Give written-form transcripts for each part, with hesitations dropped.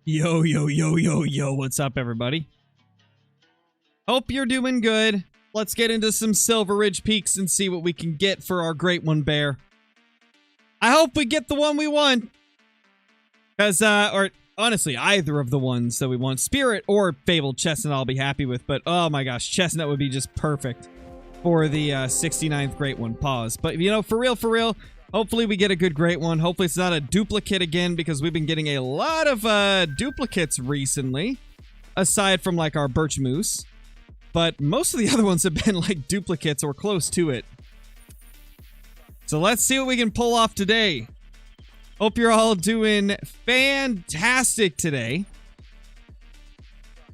Yo, yo, yo, yo, yo, what's up, everybody? Hope you're doing good. Let's get into some Silver Ridge Peaks and see what we can get for our Great One Bear. I hope we get the one we want. Because, or honestly, either of the ones that we want. Spirit or Fabled Chestnut I'll be happy with, but oh my gosh, Chestnut would be just perfect for the 69th Great One. Pause. But, you know, for real, hopefully we get a good Great One. Hopefully it's not a duplicate again, because we've been getting a lot of duplicates recently, aside from, like, our Birch Moose. But most of the other ones have been, like, duplicates or close to it. So let's see what we can pull off today. Hope you're all doing fantastic today.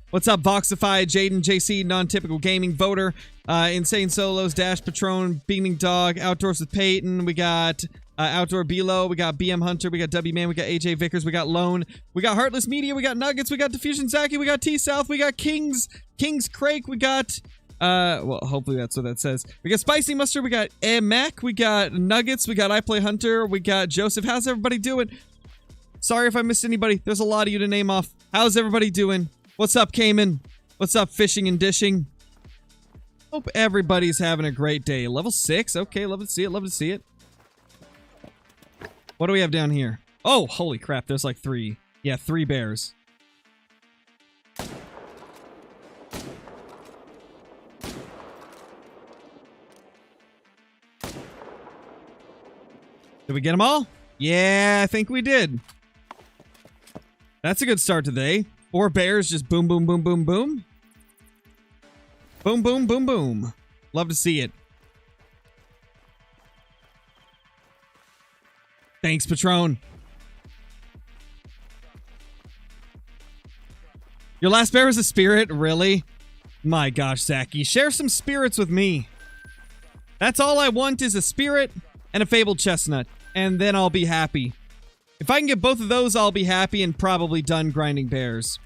What's up, Voxify, Jaden, JC, Non-Typical Gaming, Voter, Insane Solos, Dash Patron, Beaming Dog, Outdoors with Peyton, we got Outdoor Below, we got BM Hunter, we got W-Man, we got AJ Vickers, we got Lone, we got Heartless Media, we got Nuggets, we got Diffusion Zaki, we got T-South, we got King's Crake, we got, well, hopefully that's what that says. We got Spicy Mustard, we got Mac, we got Nuggets, we got I Play Hunter, we got Joseph. How's everybody doing? Sorry if I missed anybody. There's a lot of you to name off. How's everybody doing? What's up, Cayman? What's up, Fishing and Dishing? Hope everybody's having a great day. Level 6? Okay, love to see it, love to see it. What do we have down here? Oh, holy crap, there's like 3. Yeah, 3 bears. Did we get them all? Yeah, I think we did. That's a good start to the day. 4 bears, just boom, boom, boom, boom, boom. Boom, boom, boom, boom. Love to see it. Thanks, Patron. Your last bear was a spirit? Really? My gosh, Zaki. Share some spirits with me. That's all I want is a spirit and a Fabled Chestnut. And then I'll be happy. If I can get both of those, I'll be happy and probably done grinding bears.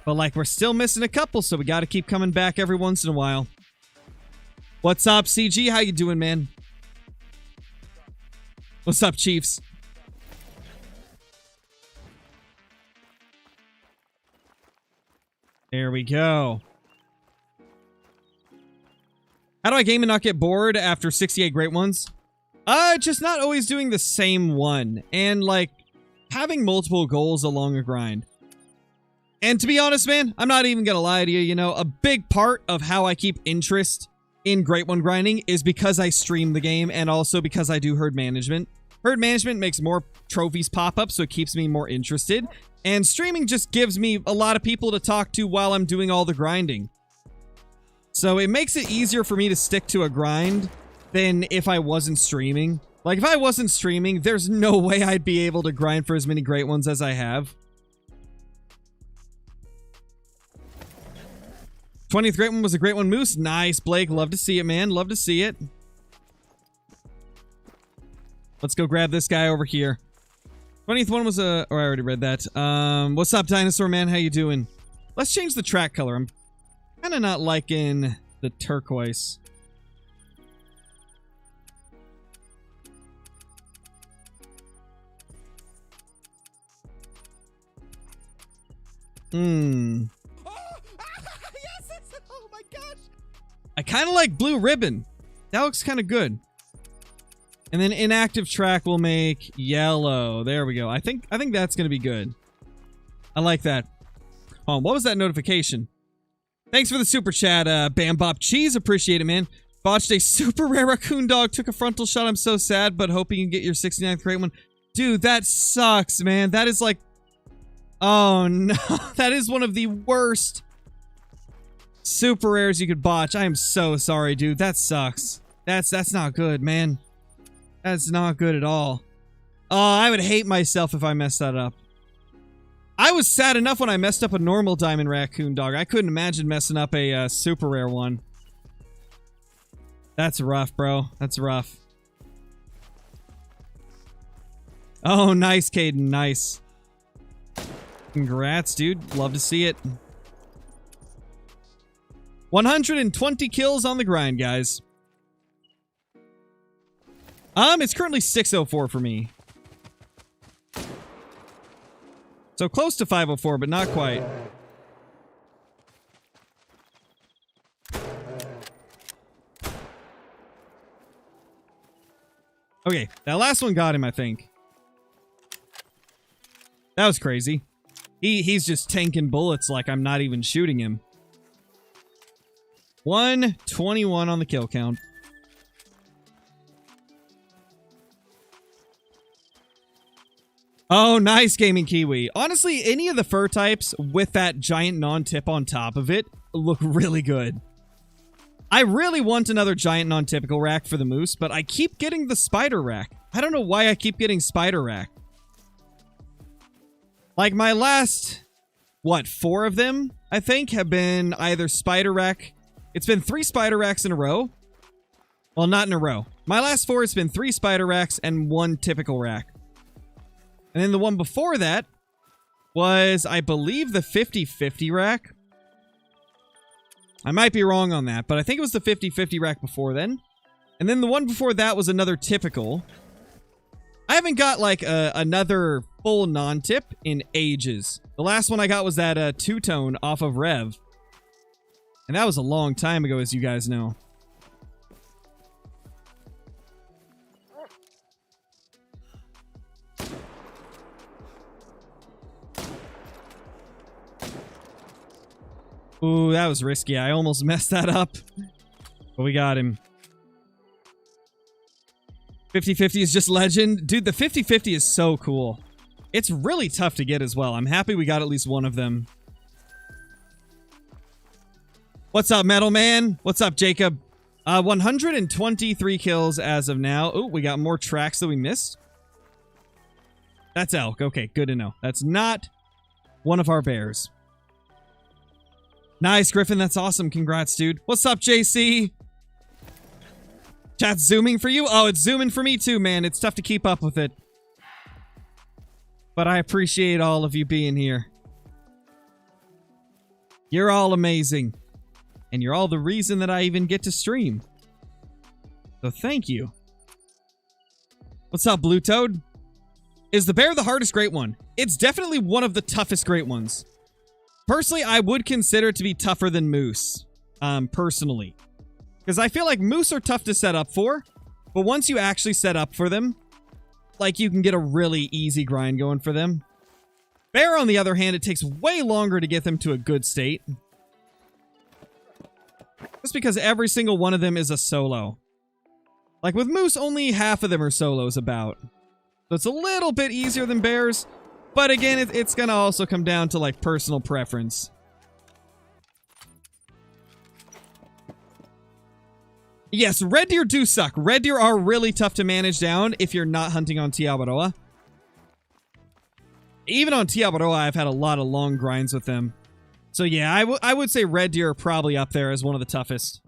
But, like, we're still missing a couple, so we gotta keep coming back every once in a while. What's up, CG? How you doing, man? What's up, Chiefs? There we go. How do I game and not get bored after 68 Great Ones? Just not always doing the same one. And, like, having multiple goals along a grind. And to be honest, man, I'm not even gonna lie to you, you know, a big part of how I keep interest in Great One grinding is because I stream the game and also because I do herd management. Herd management makes more trophies pop up, so it keeps me more interested. And streaming just gives me a lot of people to talk to while I'm doing all the grinding. So it makes it easier for me to stick to a grind than if I wasn't streaming. Like, if I wasn't streaming, there's no way I'd be able to grind for as many Great Ones as I have. 20th Great One was a Great One Moose. Nice, Blake. Love to see it, man. Love to see it. Let's go grab this guy over here. 20th one was a... Oh, I already read that. What's up, Dinosaur Man? How you doing? Let's change the track color. I'm kind of not liking the turquoise. I kind of like Blue Ribbon. That looks kind of good. And then inactive track will make yellow. There we go. I think that's going to be good. I like that. Oh, what was that notification? Thanks for the super chat, Bam Bop Cheese. Appreciate it, man. Botched a super rare raccoon dog. Took a frontal shot. I'm so sad, but hoping you can get your 69th Great One. Dude, that sucks, man. That is like... Oh, no. That is one of the worst super rares you could botch. I am so sorry, dude. That sucks. That's not good, man. That's not good at all. Oh, I would hate myself if I messed that up. I was sad enough when I messed up a normal diamond raccoon dog. I couldn't imagine messing up a super rare one. That's rough, bro. That's rough. Oh, nice, Caden. Nice. Congrats, dude. Love to see it. 120 kills on the grind, guys. It's currently 604 for me. So close to 504, but not quite. Okay, that last one got him, I think. That was crazy. He's just tanking bullets like I'm not even shooting him. 121 on the kill count. Oh, nice, Gaming Kiwi. Honestly, any of the fur types with that giant non-tip on top of it look really good. I really want another giant non-typical rack for the moose, but I keep getting the spider rack. I don't know why I keep getting spider rack. Like my last, what, 4 of them, I think, have been either spider rack. It's been 3 spider racks in a row. Well, not in a row. My last 4, it's been 3 spider racks and 1 typical rack. And then the one before that was, I believe, the 50-50 rack. I might be wrong on that, but I think it was the 50-50 rack before then. And then the one before that was another typical. I haven't got, like, another full non-tip in ages. The last one I got was that two-tone off of Rev. And that was a long time ago, as you guys know. Ooh, that was risky. I almost messed that up. But we got him. 50-50 is just legend. Dude, the 50-50 is so cool. It's really tough to get as well. I'm happy we got at least one of them. What's up, Metal Man? What's up, Jacob? 123 kills as of now. Oh, we got more tracks that we missed. That's elk. Okay, good to know. That's not one of our bears. Nice, Griffin. That's awesome. Congrats, dude. What's up, JC? Chat's zooming for you? Oh, it's zooming for me too, man. It's tough to keep up with it. But I appreciate all of you being here. You're all amazing. And you're all the reason that I even get to stream. So thank you. What's up, Blue Toad? Is the bear the hardest great one? It's definitely one of the toughest great ones. Personally, I would consider it to be tougher than moose. Personally. Because I feel like moose are tough to set up for. But once you actually set up for them, like, you can get a really easy grind going for them. Bear, on the other hand, it takes way longer to get them to a good state. Just because every single one of them is a solo. Like, with moose, only half of them are solos about. So it's a little bit easier than bears. But again, it's gonna also come down to, like, personal preference. Yes, red deer do suck. Red deer are really tough to manage down if you're not hunting on Tiabaroa. Even on Tiabaroa, I've had a lot of long grinds with them. So yeah, I would say red deer are probably up there as one of the toughest.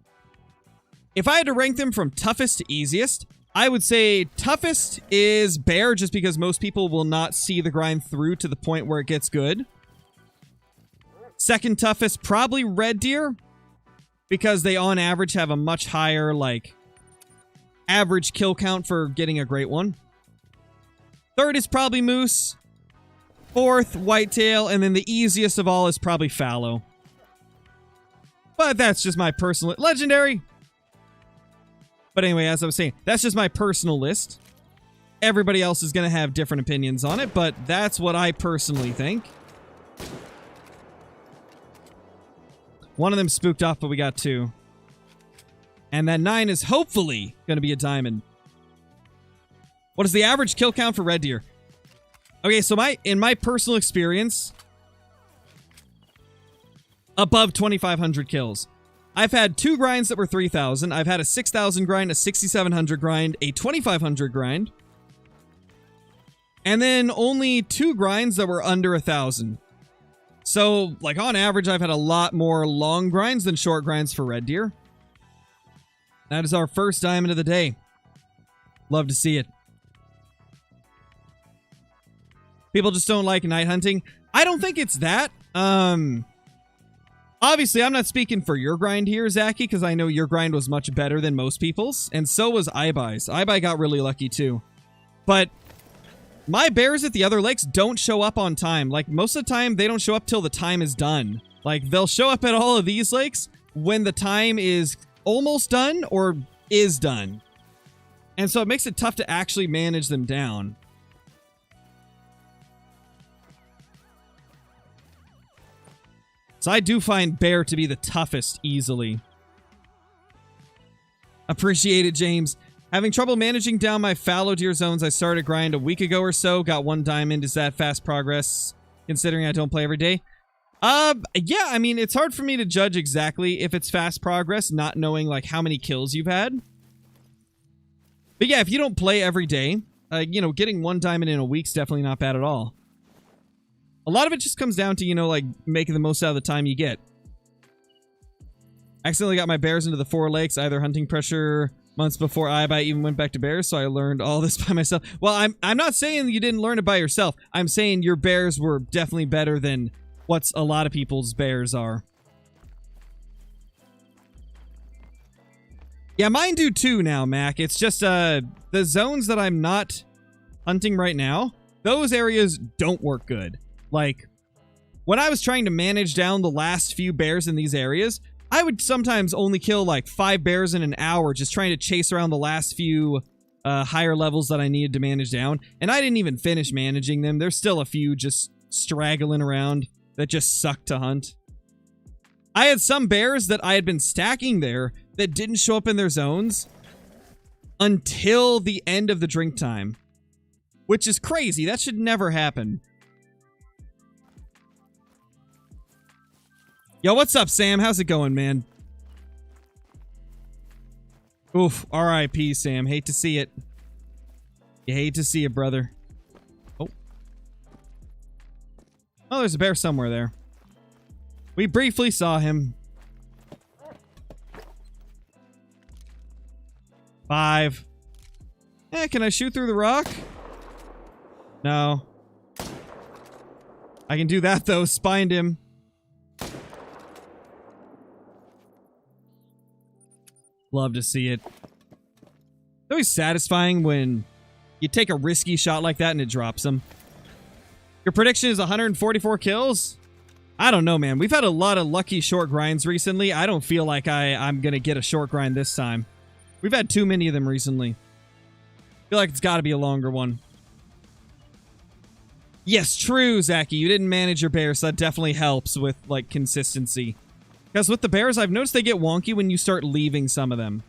If I had to rank them from toughest to easiest, I would say toughest is bear, just because most people will not see the grind through to the point where it gets good. Second toughest, probably red deer, because they on average have a much higher, like, average kill count for getting a great one. Third is probably moose. Fourth, whitetail, and then the easiest of all is probably fallow. But that's just my personal... Legendary! But anyway, as I was saying, that's just my personal list. Everybody else is going to have different opinions on it, but that's what I personally think. One of them spooked off, but we got 2. And that 9 is hopefully going to be a diamond. What is the average kill count for red deer? Okay, so in my personal experience, above 2,500 kills. I've had 2 grinds that were 3,000. I've had a 6,000 grind, a 6,700 grind, a 2,500 grind. And then only 2 grinds that were under 1,000. So, like, on average, I've had a lot more long grinds than short grinds for red deer. That is our first diamond of the day. Love to see it. People just don't like night hunting. I don't think it's that. Obviously, I'm not speaking for your grind here, Zachy, because I know your grind was much better than most people's. And so was iBuy's. iBuy got really lucky, too. But My bears at the other lakes don't show up on time. Like, most of the time, they don't show up till the time is done. Like, they'll show up at all of these lakes when the time is almost done or is done. And so it makes it tough to actually manage them down. So I do find bear to be the toughest easily. Appreciate it, James. Having trouble managing down my fallow deer zones. I started grind a week ago or so. Got 1 diamond. Is that fast progress, considering I don't play every day? Yeah, I mean, it's hard for me to judge exactly if it's fast progress, not knowing, like, how many kills you've had. But yeah, if you don't play every day, you know, getting 1 diamond in a week's definitely not bad at all. A lot of it just comes down to, you know, like, making the most out of the time you get. Accidentally got my bears into the 4 lakes, either hunting pressure months before I even went back to bears, so I learned all this by myself. Well, I'm not saying you didn't learn it by yourself. I'm saying your bears were definitely better than what a lot of people's bears are. Yeah, mine do too now, Mac. It's just, the zones that I'm not hunting right now, those areas don't work good. Like, when I was trying to manage down the last few bears in these areas, I would sometimes only kill like 5 bears in an hour just trying to chase around the last few higher levels that I needed to manage down. And I didn't even finish managing them. There's still a few just straggling around that just suck to hunt. I had some bears that I had been stacking there that didn't show up in their zones until the end of the drink time, which is crazy. That should never happen. Yo, what's up, Sam? How's it going, man? Oof, R.I.P., Sam. Hate to see it. You hate to see it, brother. Oh. Oh, there's a bear somewhere there. We briefly saw him. 5. Can I shoot through the rock? No. I can do that, though. Spined him. Love to see it. It's always satisfying when you take a risky shot like that and it drops them. Your prediction is 144 kills? I don't know, man. We've had a lot of lucky short grinds recently. I don't feel like I'm going to get a short grind this time. We've had too many of them recently. I feel like it's got to be a longer one. Yes, true, Zachy. You didn't manage your bears, so that definitely helps with, like, consistency. Because with the bears, I've noticed they get wonky when you start leaving some of them.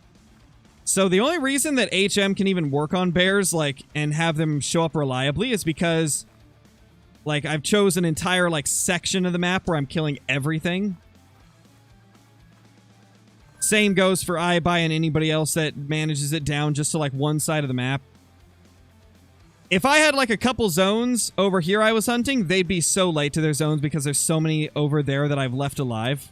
So the only reason that HM can even work on bears, like, and have them show up reliably is because, like, I've chosen an entire, like, section of the map where I'm killing everything. Same goes for iBuy and anybody else that manages it down just to, like, one side of the map. If I had, like, a couple zones over here I was hunting, they'd be so late to their zones because there's so many over there that I've left alive.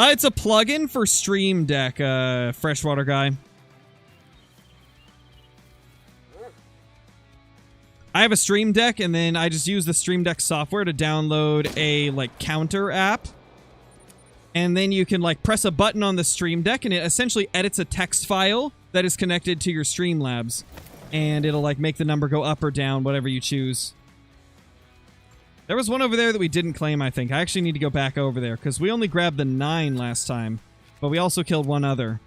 It's a plugin for Stream Deck, Freshwater Guy. I have a Stream Deck, and then I just use the Stream Deck software to download a, like, counter app. And then you can, like, press a button on the Stream Deck, and it essentially edits a text file that is connected to your Streamlabs. And it'll, like, make the number go up or down, whatever you choose. There was one over there that we didn't claim, I think. I actually need to go back over there, because we only grabbed the 9 last time. But we also killed one other.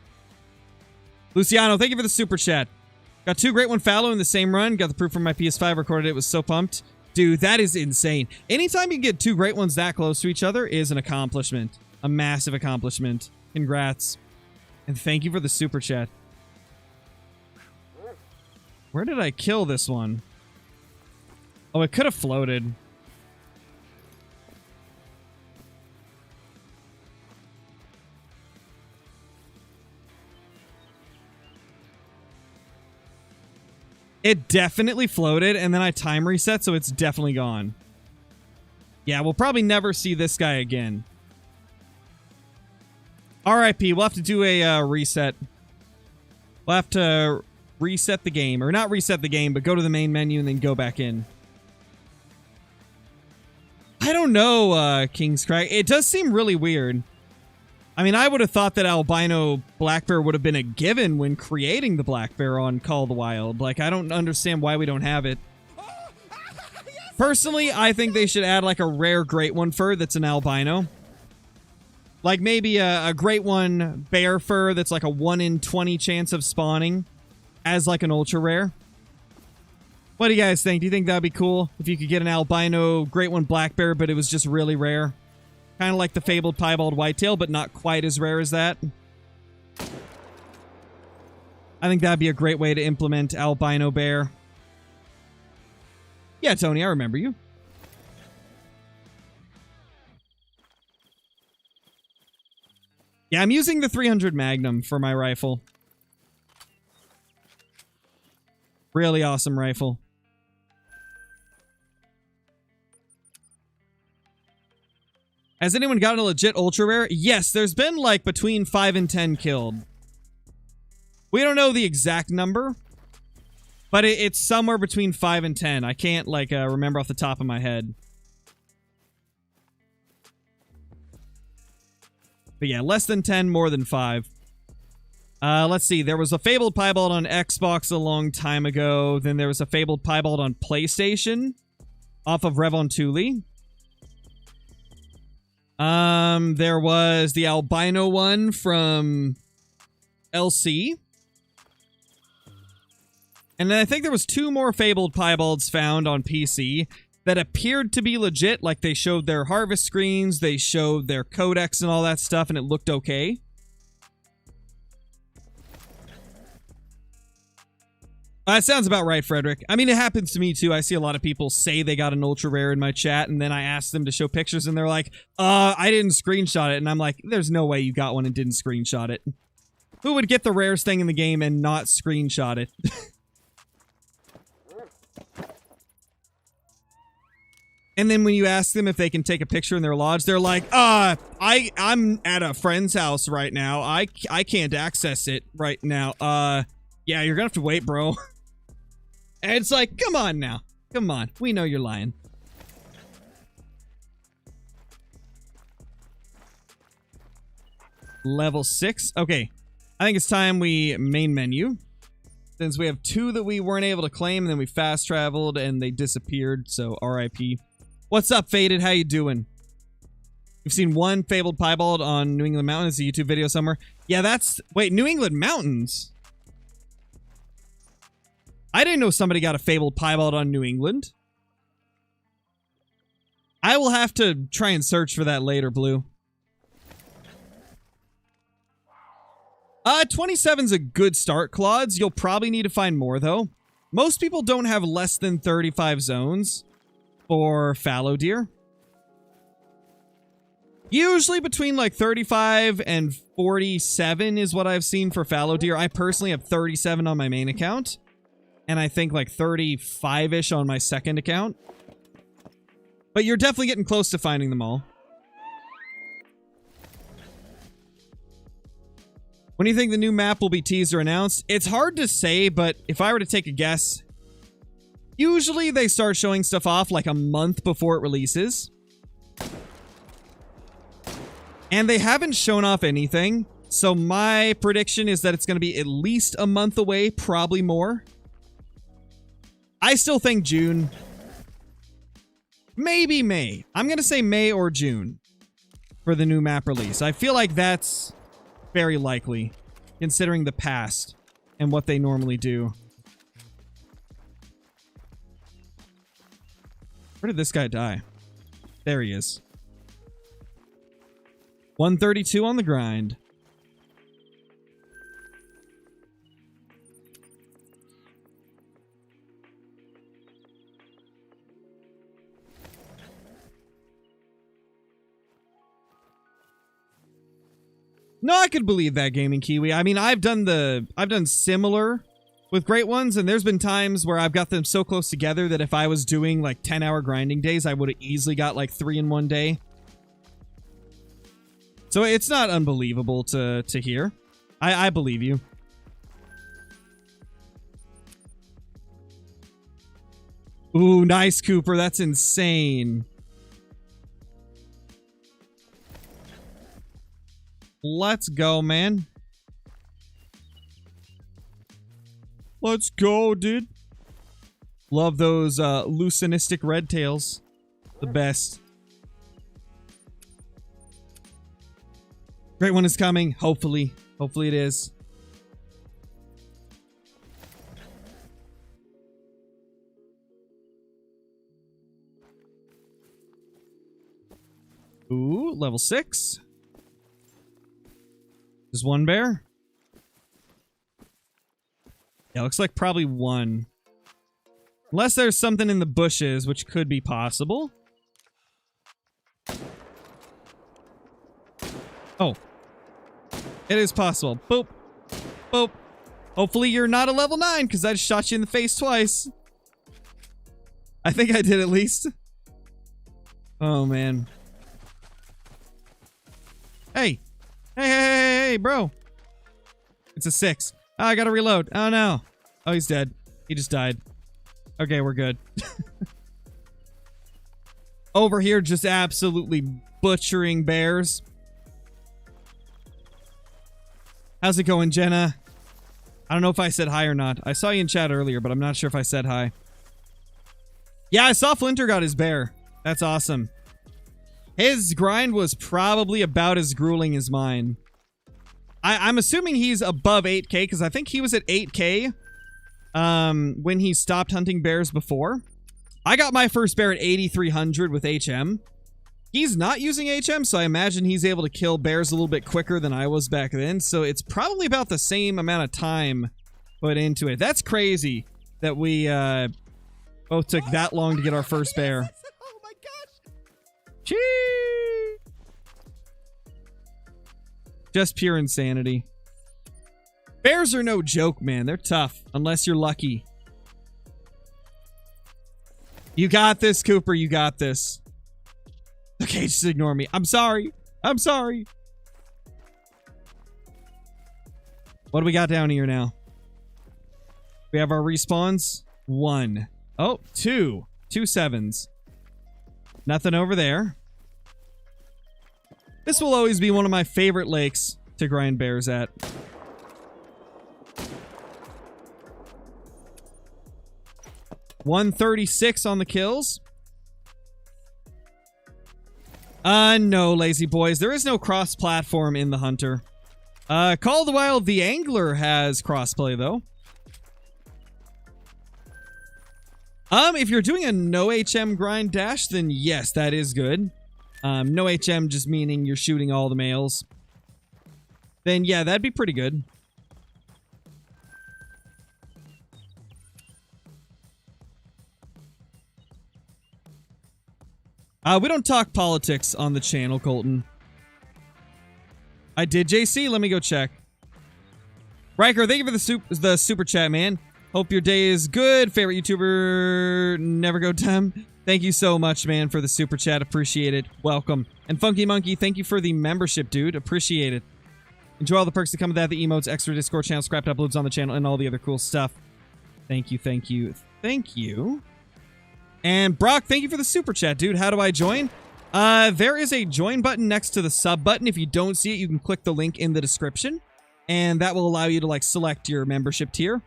Luciano, thank you for the super chat. Got 2 Great One Fallow in the same run. Got the proof from my PS5. Recorded it. Was so pumped. Dude, that is insane. Anytime you get 2 Great Ones that close to each other is an accomplishment. A massive accomplishment. Congrats. And thank you for the super chat. Where did I kill this one? Oh, it could have floated. It definitely floated, and then I time reset, so it's definitely gone. Yeah, we'll probably never see this guy again. RIP, we'll have to do a reset. We'll have to reset the game. Or not reset the game, but go to the main menu and then go back in. I don't know, King's Crack. It does seem really weird. I mean, I would have thought that albino black bear would have been a given when creating the black bear on Call of the Wild. Like, I don't understand why we don't have it. Personally, I think they should add like a rare great one fur that's an albino. Like maybe a great one bear fur that's like a 1 in 20 chance of spawning as like an ultra rare. What do you guys think? Do you think that'd be cool if you could get an albino great one black bear, but it was just really rare? Kind of like the fabled piebald whitetail, but not quite as rare as that. I think that'd be a great way to implement albino bear. Yeah, Tony, I remember you. Yeah, I'm using the 300 Magnum for my rifle. Really awesome rifle. Has anyone gotten a legit ultra rare? Yes, there's been like between 5 and 10 killed. We don't know the exact number, but it's somewhere between 5 and 10. I can't like remember off the top of my head. But yeah, less than 10, more than 5. Let's see. There was a fabled piebald on Xbox a long time ago. Then there was a fabled piebald on PlayStation off of Revontuli. There was the albino one from LC. And then I think there was 2 more fabled piebalds found on PC that appeared to be legit. Like they showed their harvest screens, they showed their codex and all that stuff, and it looked okay. That sounds about right, Frederick. I mean, it happens to me, too. I see a lot of people say they got an ultra rare in my chat, and then I ask them to show pictures, and they're like, I didn't screenshot it. And I'm like, there's no way you got one and didn't screenshot it. Who would get the rarest thing in the game and not screenshot it? And then when you ask them if they can take a picture in their lodge, they're like, I'm at a friend's house right now. I can't access it right now. Yeah, you're gonna have to wait, bro. And it's like, come on now. Come on. We know you're lying. Level 6. Okay. I think it's time we main menu. Since we have 2 that we weren't able to claim, and then we fast traveled and they disappeared, so RIP. What's up, Faded? How you doing? We've seen 1 fabled piebald on New England Mountains, a YouTube video somewhere. Yeah, that's... Wait, New England Mountains? I didn't know somebody got a fabled piebald on New England. I will have to try and search for that later, Blue. 27's a good start, Claudes. You'll probably need to find more, though. Most people don't have less than 35 zones for fallow deer. Usually between like 35 and 47 is what I've seen for fallow deer. I personally have 37 on my main account. And I think like 35-ish on my second account. But you're definitely getting close to finding them all. When do you think the new map will be teased or announced? It's hard to say, but if I were to take a guess, usually they start showing stuff off like a month before it releases. And they haven't shown off anything. So my prediction is that it's going to be at least a month away, probably more. I still think June. Maybe May. I'm going to say May or June for the new map release. I feel like that's very likely, considering the past and what they normally do. Where did this guy die? There he is. 132 on the grind. No, I could believe that, Gaming Kiwi. I mean, I've done similar with great ones, and there's been times where I've got them so close together that if I was doing like 10-hour grinding days, I would have easily got like 3 in one day. So it's not unbelievable to hear. I believe you. Ooh, nice, Cooper. That's insane. Let's go, man. Let's go, dude. Love those leucinistic red tails. The best. Great one is coming. Hopefully. Hopefully it is. Ooh, level 6. Just one bear? Yeah, looks like probably one. Unless there's something in the bushes, which could be possible. Oh. It is possible. Boop. Boop. Hopefully you're not a level 9, because I just shot you in the face twice. I think I did at least. Oh, man. Hey. Hey, bro. It's a 6. Oh, I gotta reload. Oh, no. Oh, he's dead. He just died. Okay, we're good. Over here, just absolutely butchering bears. How's it going, Jenna? I don't know if I said hi or not. I saw you in chat earlier, but I'm not sure if I said hi. Yeah, I saw Flinter got his bear. That's awesome. His grind was probably about as grueling as mine. I'm assuming he's above 8k, because I think he was at 8k when he stopped hunting bears before. I got my first bear at 8,300 with HM. He's not using HM, so I imagine he's able to kill bears a little bit quicker than I was back then. So it's probably about the same amount of time put into it. That's crazy that we both took that long to get our first bear. Oh my gosh! Chee! Just pure insanity. Bears are no joke, man. They're tough, unless you're lucky. You got this, Cooper. You got this. Okay, just ignore me. I'm sorry. I'm sorry. What do we got down here now? We have our respawns. 1. Oh, 2. 2 7s. Nothing over there. This will always be one of my favorite lakes to grind bears at. $136 on the kills. No, lazy boys. There is no cross-platform in the Hunter. Call of the Wild, the Angler has crossplay, though. If you're doing a no HM grind dash, then yes, that is good. No HM just meaning you're shooting all the males. Then yeah, that'd be pretty good. We don't talk politics on the channel, Colton. I did, JC. Let me go check. Riker, thank you for the super chat, man. Hope your day is good. Favorite YouTuber, never go dumb. Thank you so much, man, for the super chat. Appreciate it. Welcome. And Funky Monkey, thank you for the membership, dude. Appreciate it. Enjoy all the perks that come with that, the emotes, extra Discord channel, scrapped uploads on the channel, and all the other cool stuff. Thank you, thank you, thank you. And Brock, thank you for the super chat, dude. How do I join? There is a join button next to the sub button. If you don't see it, you can click the link in the description, and that will allow you to, like, select your membership tier.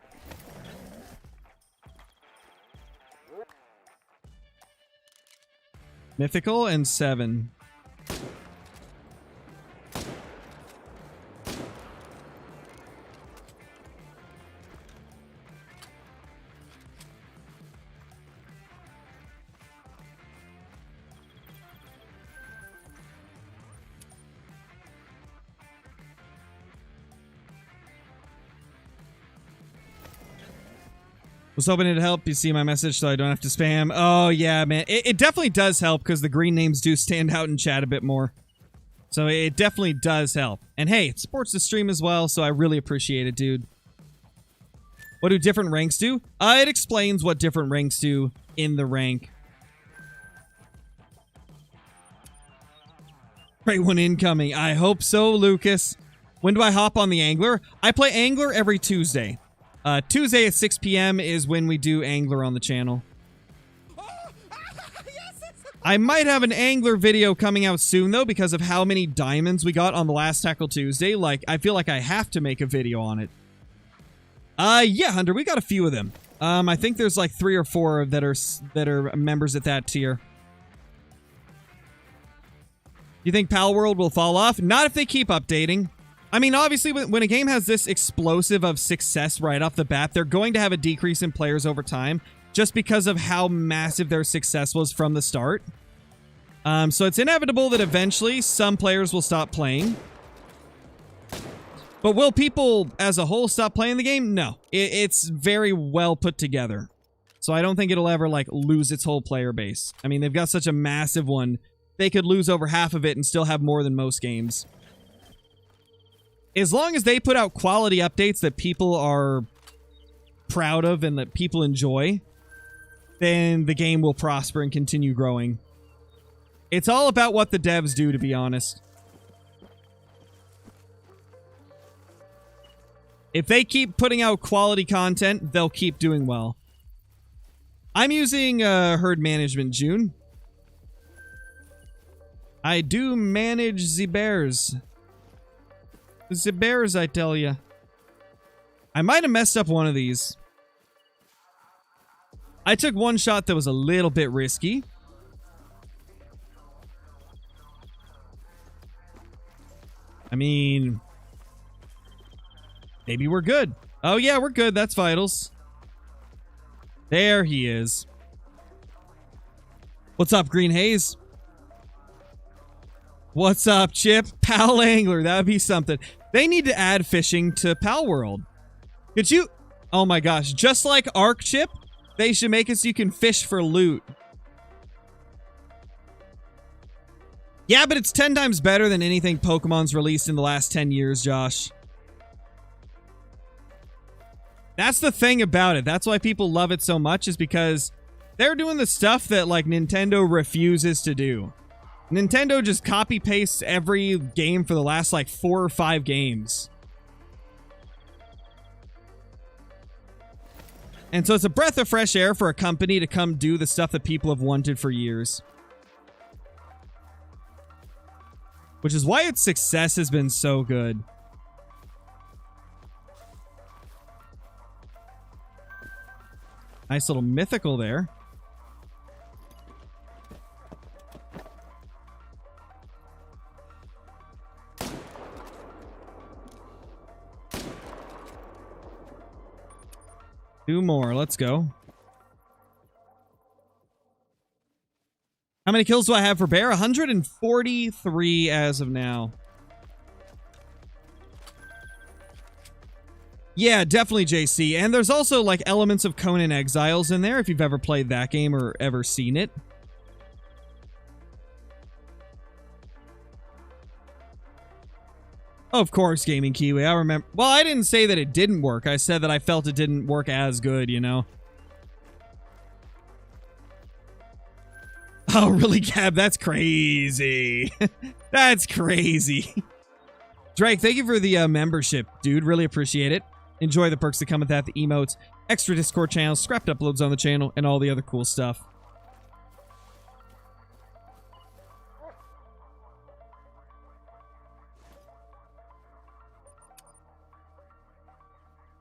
Mythical and 7. Was hoping it'd help you see my message so I don't have to spam. Oh, yeah, man. It definitely does help because the green names do stand out in chat a bit more. So it definitely does help. And hey, it supports the stream as well, so I really appreciate it, dude. What do different ranks do? It explains what different ranks do in the rank. Great one incoming. I hope so, Lucas. When do I hop on the Angler? I play Angler every Tuesday. Tuesday at 6 p.m. is when we do Angler on the channel. Oh, yes, I might have an angler video coming out soon, though, because of how many diamonds we got on the last Tackle Tuesday. Like, I feel like I have to make a video on it. Yeah, Hunter, we got a few of them. I think there's like 3 or 4 that are members at that tier. You think Pal World will fall off? Not if they keep updating. I mean, obviously, when a game has this explosive of success right off the bat, they're going to have a decrease in players over time, just because of how massive their success was from the start. So it's inevitable that eventually some players will stop playing. But will people as a whole stop playing the game? No. It's very well put together. So I don't think it'll ever, like, lose its whole player base. I mean, they've got such a massive one. They could lose over half of it and still have more than most games. As long as they put out quality updates that people are proud of and that people enjoy, then the game will prosper and continue growing. It's all about what the devs do, to be honest. If they keep putting out quality content, they'll keep doing well. I'm using herd management, June. I do manage the bears. The bears, I tell ya. I might have messed up one of these. I took one shot that was a little bit risky. I mean, maybe we're good. Oh yeah, we're good. That's vitals. There he is. What's up, Green Haze? What's up, Chip? Pal Angler. That would be something. They need to add fishing to Pal World. Could you... Oh my gosh. Just like Ark, Chip, they should make it so you can fish for loot. Yeah, but it's 10 times better than anything Pokemon's released in the last 10 years, Josh. That's the thing about it. That's why people love it so much, is because they're doing the stuff that, like, Nintendo refuses to do. Nintendo just copy-pastes every game for the last, like, 4 or 5 games. And so it's a breath of fresh air for a company to come do the stuff that people have wanted for years. Which is why its success has been so good. Nice little mythical there. Two more. Let's go. How many kills do I have for bear? 143 as of now. Yeah, definitely JC. And there's also, like, elements of Conan Exiles in there, if you've ever played that game or ever seen it. Of course, Gaming Kiwi. I remember. Well, I didn't say that it didn't work. I said that I felt it didn't work as good, you know? Oh, really, Gab? That's crazy. That's crazy. Drake, thank you for the membership, dude. Really appreciate it. Enjoy the perks that come with that, the emotes, extra Discord channels, scrapped uploads on the channel, and all the other cool stuff.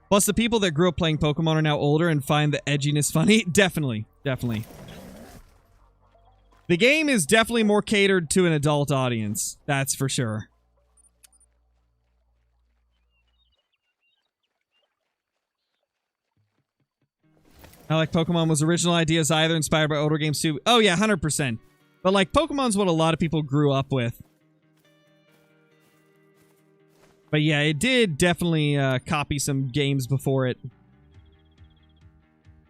Plus, the people that grew up playing Pokemon are now older and find the edginess funny. Definitely. Definitely. The game is definitely more catered to an adult audience. That's for sure. I like Pokemon was original ideas either, inspired by older games too. Oh yeah, 100%. But like, Pokemon's what a lot of people grew up with. But yeah, it did definitely copy some games before it.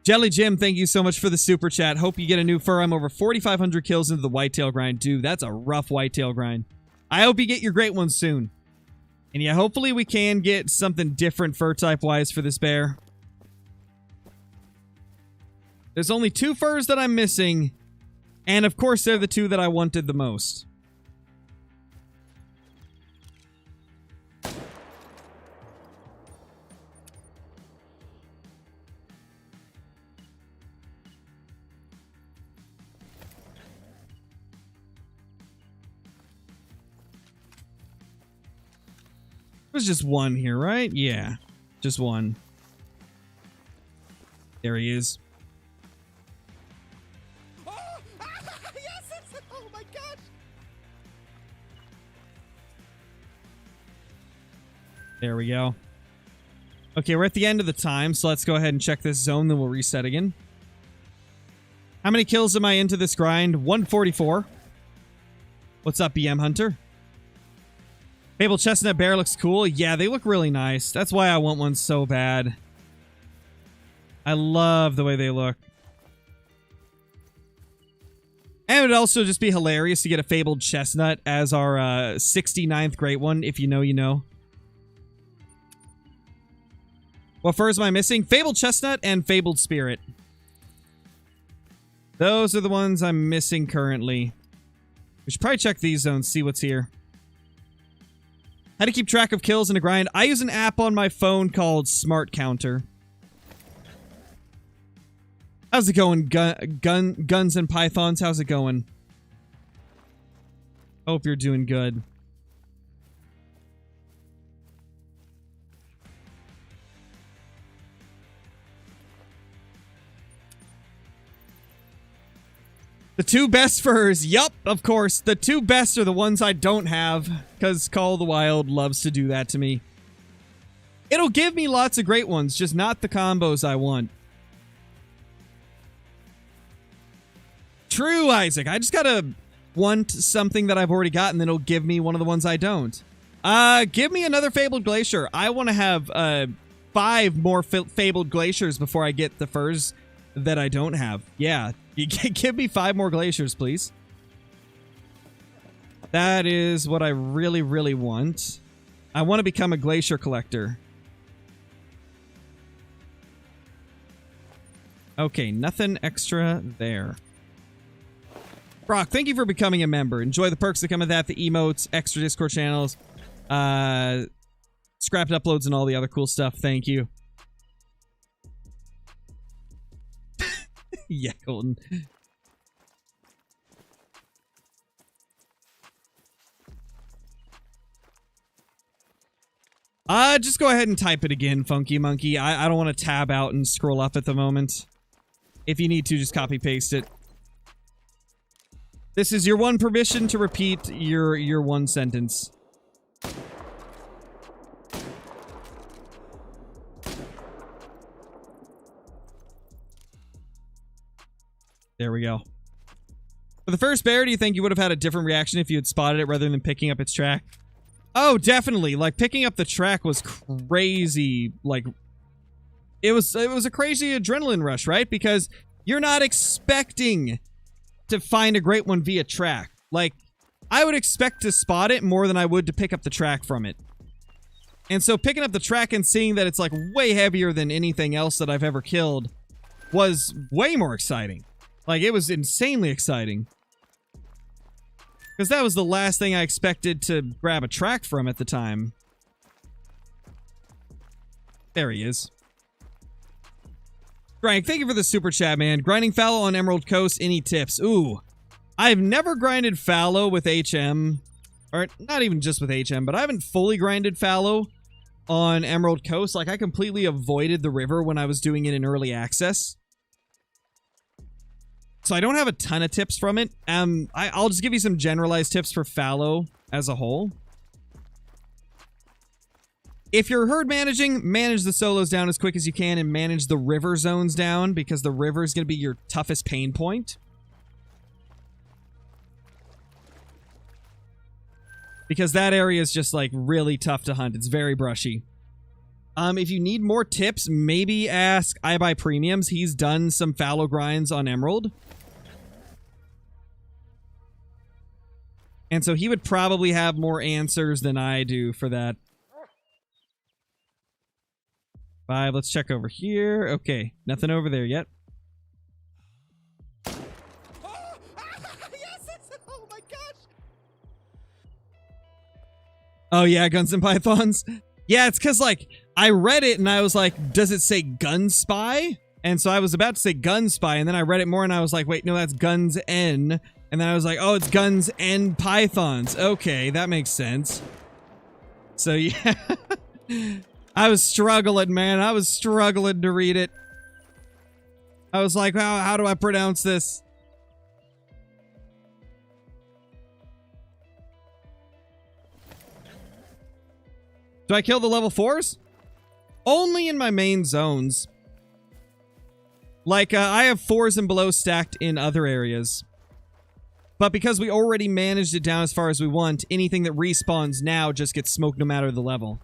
Jelly Jim, thank you so much for the super chat. Hope you get a new fur. I'm over 4,500 kills into the whitetail grind. Dude, that's a rough whitetail grind. I hope you get your great one soon. And yeah, hopefully we can get something different fur type-wise for this bear. There's only 2 furs that I'm missing. And of course, they're the 2 that I wanted the most. There's just one here, right? Yeah, just one. There he is. Oh, yes, oh my gosh. There we go. Okay, we're at the end of the time, so let's go ahead and check this zone, then we'll reset again. How many kills am I into this grind? 144. What's up, BM Hunter? Fabled Chestnut Bear looks cool. Yeah, they look really nice. That's why I want one so bad. I love the way they look. And it would also just be hilarious to get a Fabled Chestnut as our 69th Great One. If you know, you know. What furs am I missing? Fabled Chestnut and Fabled Spirit. Those are the ones I'm missing currently. We should probably check these zones, see what's here. How to keep track of kills in a grind? I use an app on my phone called Smart Counter. How's it going, Guns and Pythons? How's it going? Hope you're doing good. The two best furs. Yup, of course. The two best are the ones I don't have, because Call of the Wild loves to do that to me. It'll give me lots of great ones, just not the combos I want. True, Isaac. I just gotta want something that I've already got, and then it'll give me one of the ones I don't. Give me another Fabled Glacier. I want to have 5 more Fabled Glaciers before I get the furs that I don't have. Yeah. You give me 5 more glaciers, please. That is what I really, really want. I want to become a glacier collector. Okay, nothing extra there. Brock, thank you for becoming a member. Enjoy the perks that come with that, the emotes, extra Discord channels, scrapped uploads, and all the other cool stuff. Thank you. Yeah, Colton. Just go ahead and type it again, Funky Monkey. I don't want to tab out and scroll up at the moment. If you need to, just copy paste it. This is your one permission to repeat your one sentence. There we go. For the first bear, do you think you would have had a different reaction if you had spotted it rather than picking up its track? Oh, definitely. Like, picking up the track was crazy. Like, it was a crazy adrenaline rush, right? Because you're not expecting to find a great one via track. Like, I would expect to spot it more than I would to pick up the track from it. And so picking up the track and seeing that it's, like, way heavier than anything else that I've ever killed was way more exciting. Like, it was insanely exciting. Because that was the last thing I expected to grab a track from at the time. There he is. Frank, thank you for the super chat, man. Grinding fallow on Emerald Coast, any tips? Ooh. I've never grinded fallow with HM. Or, not even just with HM, but I haven't fully grinded fallow on Emerald Coast. Like, I completely avoided the river when I was doing it in early access. So I don't have a ton of tips from it. I'll just give you some generalized tips for fallow as a whole. If you're herd managing, manage the solos down as quick as you can and manage the river zones down because the river is going to be your toughest pain point. Because that area is just like really tough to hunt. It's very brushy. If you need more tips, maybe ask I Buy Premiums. He's done some fallow grinds on Emerald. And so he would probably have more answers than I do for that. 5, let's check over here. Okay, nothing over there yet. Yes, oh my gosh. Oh yeah, Guns and Pythons. Yeah, it's because like I read it and I was like, does it say Gun Spy? And so I was about to say Gun Spy, and then I read it more and I was like, wait, no, that's Guns N. And then I was like, oh, it's Guns and Pythons. Okay, that makes sense. So yeah, I was struggling, man. I was struggling to read it. I was like, how do I pronounce this? Do I kill the level 4s? Only in my main zones. Like, I have 4s and below stacked in other areas. But because we already managed it down as far as we want, anything that respawns now just gets smoked no matter the level.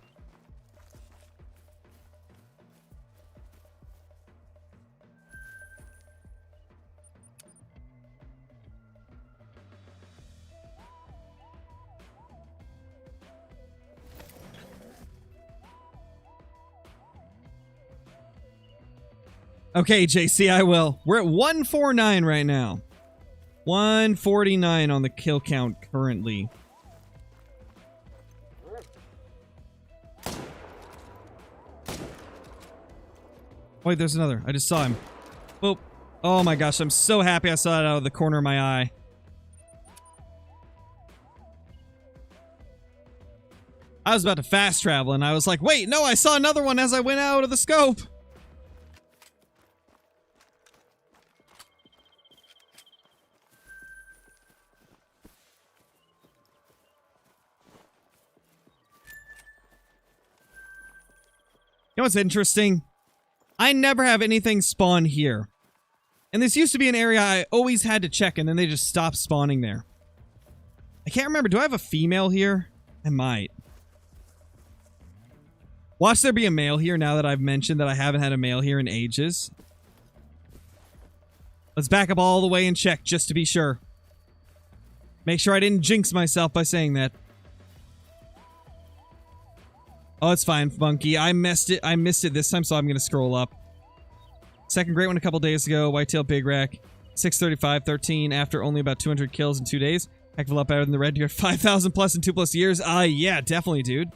Okay, JC, I will. We're at 149 right now. 149 on the kill count currently. Wait, there's another. I just saw him. Boop. Oh my gosh, I'm so happy I saw it out of the corner of my eye. I was about to fast travel and I was like, wait, no, I saw another one as I went out of the scope. You know what's interesting? I never have anything spawn here. And this used to be an area I always had to check, and then they just stopped spawning there. I can't remember. Do I have a female here? I might. Watch there be a male here now that I've mentioned that I haven't had a male here in ages. Let's back up all the way and check just to be sure. Make sure I didn't jinx myself by saying that. Oh, it's fine, Funky. I missed it this time, so I'm gonna scroll up. Second great one a couple days ago. Whitetail Big Rack. 635, 13 after only about 200 kills in 2 days. Heck of a lot better than the Red Deer. 5,000 plus in 2+ years. Yeah, definitely, dude.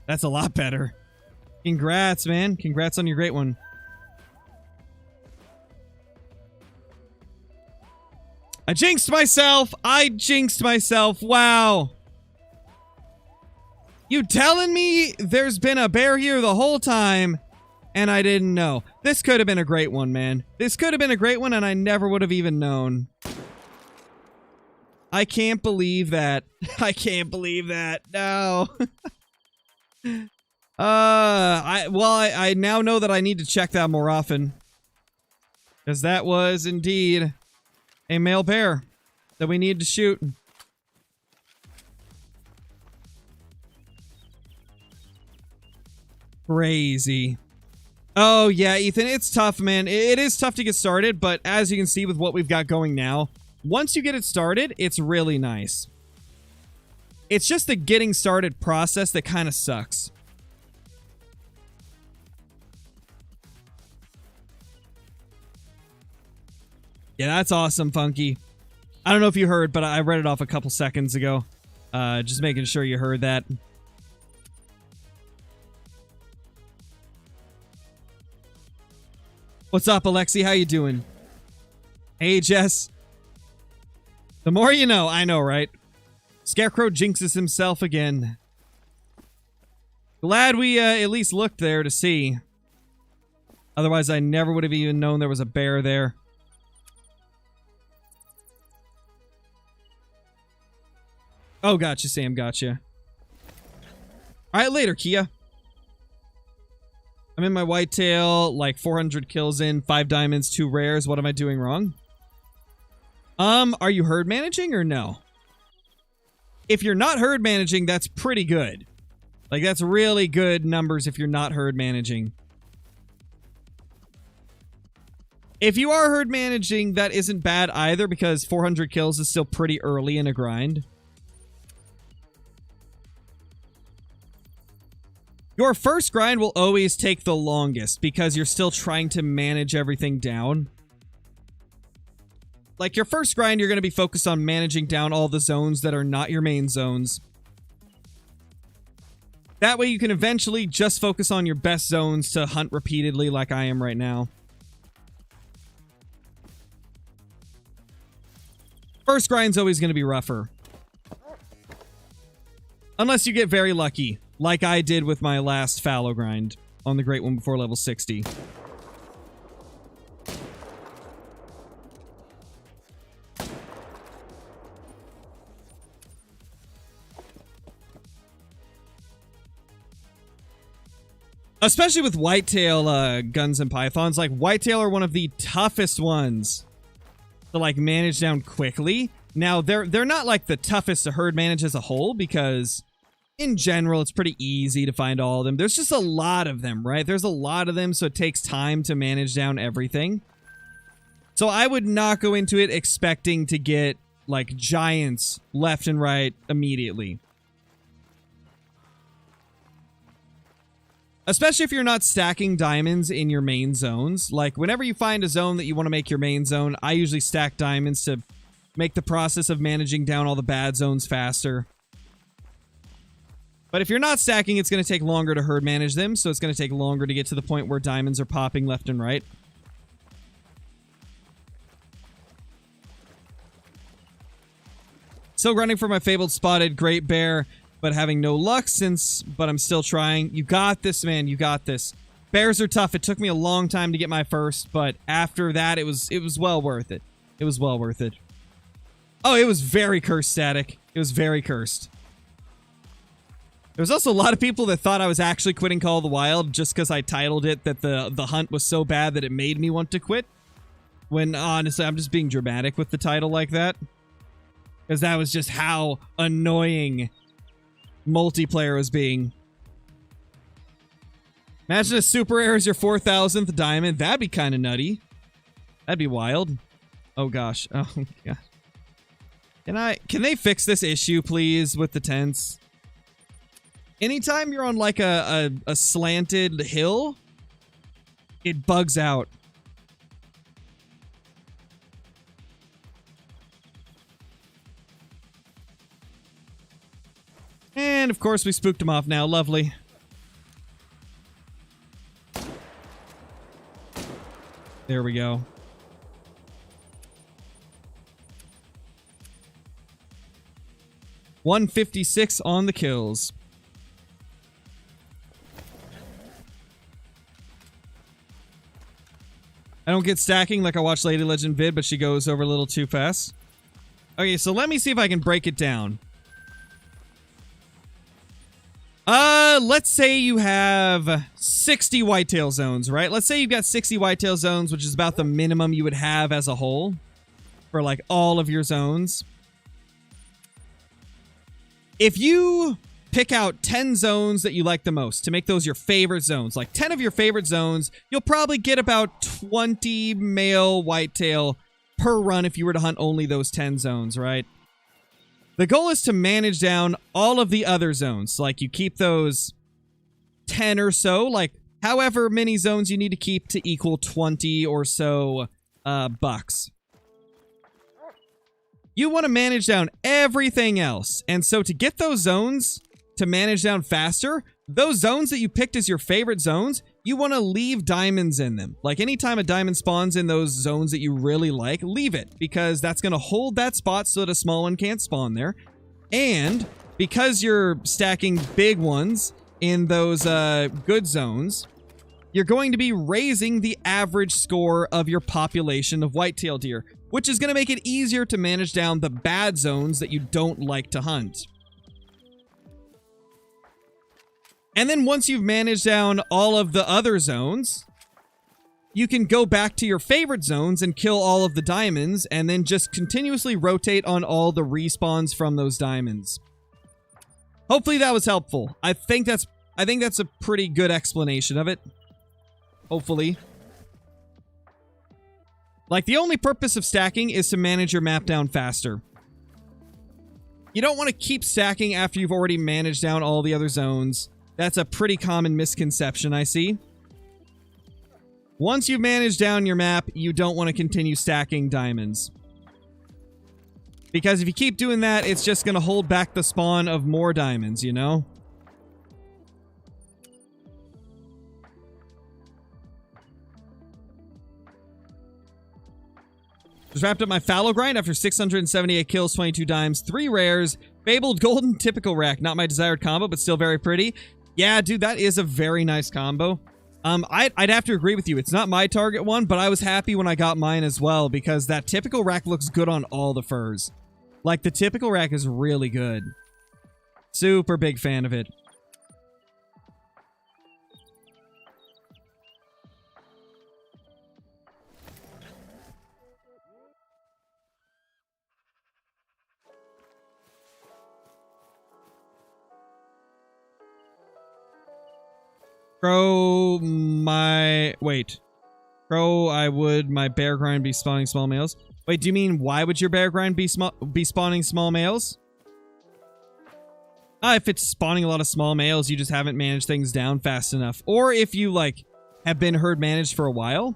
That's a lot better. Congrats, man. Congrats on your great one. I jinxed myself. I jinxed myself. Wow. You telling me there's been a bear here the whole time and I didn't know? This could have been a great one, man. This could have been a great one and I never would have even known. I can't believe that. I can't believe that. No. I now know that I need to check that more often. Because that was indeed a male bear that we need to shoot. Crazy. Oh, yeah, Ethan, it's tough, man. It is tough to get started, but as you can see with what we've got going now, once you get it started, it's really nice. It's just the getting started process that kind of sucks. Yeah, that's awesome, Funky. I don't know if you heard, but I read it off a couple seconds ago. Just making sure you heard that. What's up, Alexi? How you doing? Hey, Jess. The more you know. I know, right? Scarecrow jinxes himself again. Glad we at least looked there to see. Otherwise, I never would have even known there was a bear there. Oh, gotcha, Sam. Gotcha. All right, later, Kia. I'm in my whitetail, like 400 kills in, 5 diamonds, 2 rares. What am I doing wrong? Are you herd managing or no? If you're not herd managing, that's pretty good. Like, that's really good numbers if you're not herd managing. If you are herd managing, that isn't bad either because 400 kills is still pretty early in a grind. Your first grind will always take the longest because you're still trying to manage everything down. Like, your first grind, you're going to be focused on managing down all the zones that are not your main zones. That way you can eventually just focus on your best zones to hunt repeatedly like I am right now. First grind's always going to be rougher. Unless you get very lucky. like I did with my last fallow grind on the Great One before level 60. Especially with whitetail guns and pythons. Like, whitetail are one of the toughest ones to, like, manage down quickly. Now, they're not, like, the toughest to herd manage as a whole, because in general, it's pretty easy to find all of them. There's just a lot of them, right? There's a lot of them, so it takes time to manage down everything. So I would not go into it expecting to get, like, giants left and right immediately. Especially if you're not stacking diamonds in your main zones. Like, whenever you find a zone that you want to make your main zone, I usually stack diamonds to make the process of managing down all the bad zones faster. But if you're not stacking, it's going to take longer to herd manage them, so it's going to take longer to get to the point where diamonds are popping left and right. Still running for my fabled spotted great bear, but having no luck but I'm still trying. You got this, man. You got this. Bears are tough. It took me a long time to get my first, but after that, it was well worth it. It was well worth it. Oh, it was very cursed static. It was very cursed. There was also a lot of people that thought I was actually quitting Call of the Wild just because I titled it that the hunt was so bad that it made me want to quit. When, honestly, I'm just being dramatic with the title like that. Because that was just how annoying multiplayer was being. Imagine a super rare is your 4,000th diamond. That'd be kind of nutty. That'd be wild. Oh gosh. Oh god. Can they fix this issue, please, with the tents? Anytime you're on like a slanted hill, it bugs out. And of course we spooked him off now. Lovely. There we go. $156 on the kills. I don't get stacking like I watched Lady Legend vid, but she goes over a little too fast. Okay, so let me see if I can break it down. Let's say you have 60 whitetail zones, right? Let's say you've got 60 whitetail zones, which is about the minimum you would have as a whole for like all of your zones. If you pick out 10 zones that you like the most to make those your favorite zones, like 10 of your favorite zones, you'll probably get about 20 male whitetail per run if you were to hunt only those 10 zones, right? The goal is to manage down all of the other zones. Like, you keep those 10 or so, like, however many zones you need to keep to equal 20 or so bucks. You want to manage down everything else. And so to get those zones to manage down faster, those zones that you picked as your favorite zones, you want to leave diamonds in them. Like, anytime a diamond spawns in those zones that you really like, leave it, because that's going to hold that spot so that a small one can't spawn there. And because you're stacking big ones in those good zones, you're going to be raising the average score of your population of whitetail deer, which is going to make it easier to manage down the bad zones that you don't like to hunt. And then once you've managed down all of the other zones, you can go back to your favorite zones and kill all of the diamonds, and then just continuously rotate on all the respawns from those diamonds. Hopefully that was helpful. I think that's a pretty good explanation of it. Hopefully. Like, the only purpose of stacking is to manage your map down faster. You don't want to keep stacking after you've already managed down all the other zones. That's a pretty common misconception I see. Once you've managed down your map, you don't want to continue stacking diamonds. Because if you keep doing that, it's just going to hold back the spawn of more diamonds, you know? Just wrapped up my fallow grind after 678 kills, 22 dimes, 3 rares, fabled golden typical rack. Not my desired combo, but still very pretty. Yeah, dude, that is a very nice combo. I'd have to agree with you. It's not my target one, but I was happy when I got mine as well because that typical rack looks good on all the furs. Like, the typical rack is really good. Super big fan of it. I would my bear grind be spawning small males? Wait, do you mean why would your bear grind be spawning small males? If it's spawning a lot of small males, you just haven't managed things down fast enough. Or if you, like, have been herd managed for a while,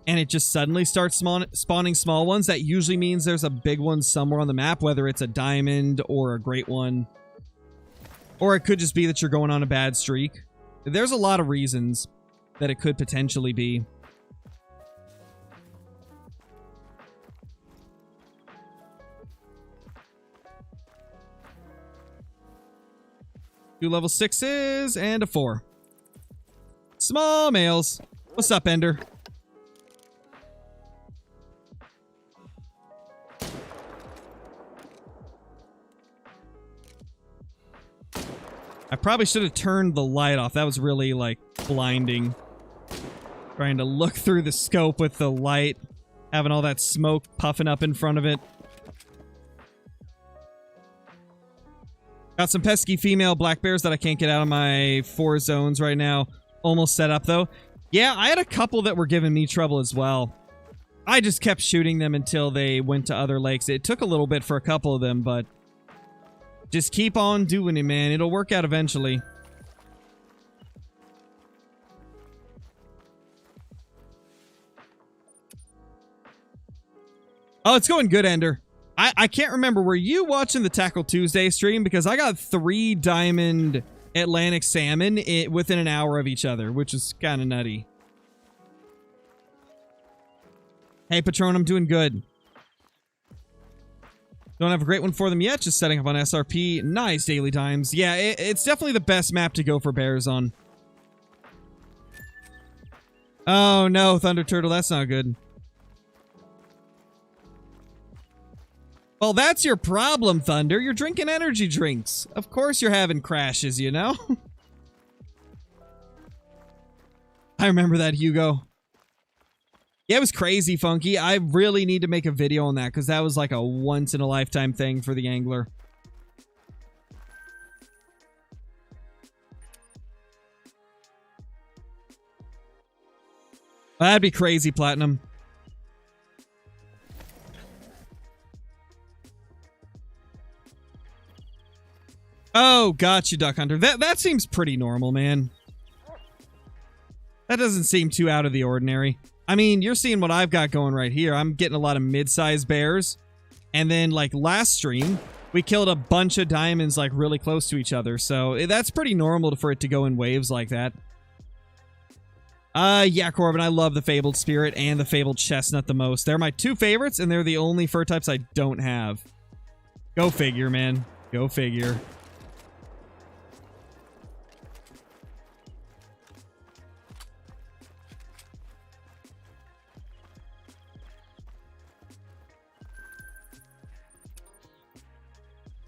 and it just suddenly starts spawning small ones, that usually means there's a big one somewhere on the map, whether it's a diamond or a great one. Or it could just be that you're going on a bad streak. There's a lot of reasons that it could potentially be. Two level 6s and a 4. Small males. What's up, Ender? I probably should have turned the light off. That was really, like, blinding. Trying to look through the scope with the light. Having all that smoke puffing up in front of it. Got some pesky female black bears that I can't get out of my 4 zones right now. Almost set up, though. Yeah, I had a couple that were giving me trouble as well. I just kept shooting them until they went to other lakes. It took a little bit for a couple of them, but... just keep on doing it, man. It'll work out eventually. Oh, it's going good, Ender. I can't remember. Were you watching the Tackle Tuesday stream? Because I got 3 diamond Atlantic salmon within an hour of each other, which is kind of nutty. Hey, Patron, I'm doing good. Don't have a great one for them yet. Just setting up on SRP. Nice daily dimes. Yeah, it's definitely the best map to go for bears on. Oh, no, Thunder Turtle. That's not good. Well, that's your problem, Thunder. You're drinking energy drinks. Of course you're having crashes, you know? I remember that, Hugo. Yeah, it was crazy, Funky. I really need to make a video on that, because that was like a once-in-a-lifetime thing for the angler. That'd be crazy, Platinum. Oh, gotcha, Duck Hunter. That seems pretty normal, man. That doesn't seem too out of the ordinary. I mean, you're seeing what I've got going right here. I'm getting a lot of mid-sized bears. And then, like, last stream, we killed a bunch of diamonds, like, really close to each other. So, that's pretty normal for it to go in waves like that. Yeah, Corbin, I love the Fabled Spirit and the Fabled Chestnut the most. They're my 2 favorites, and they're the only fur types I don't have. Go figure, man. Go figure.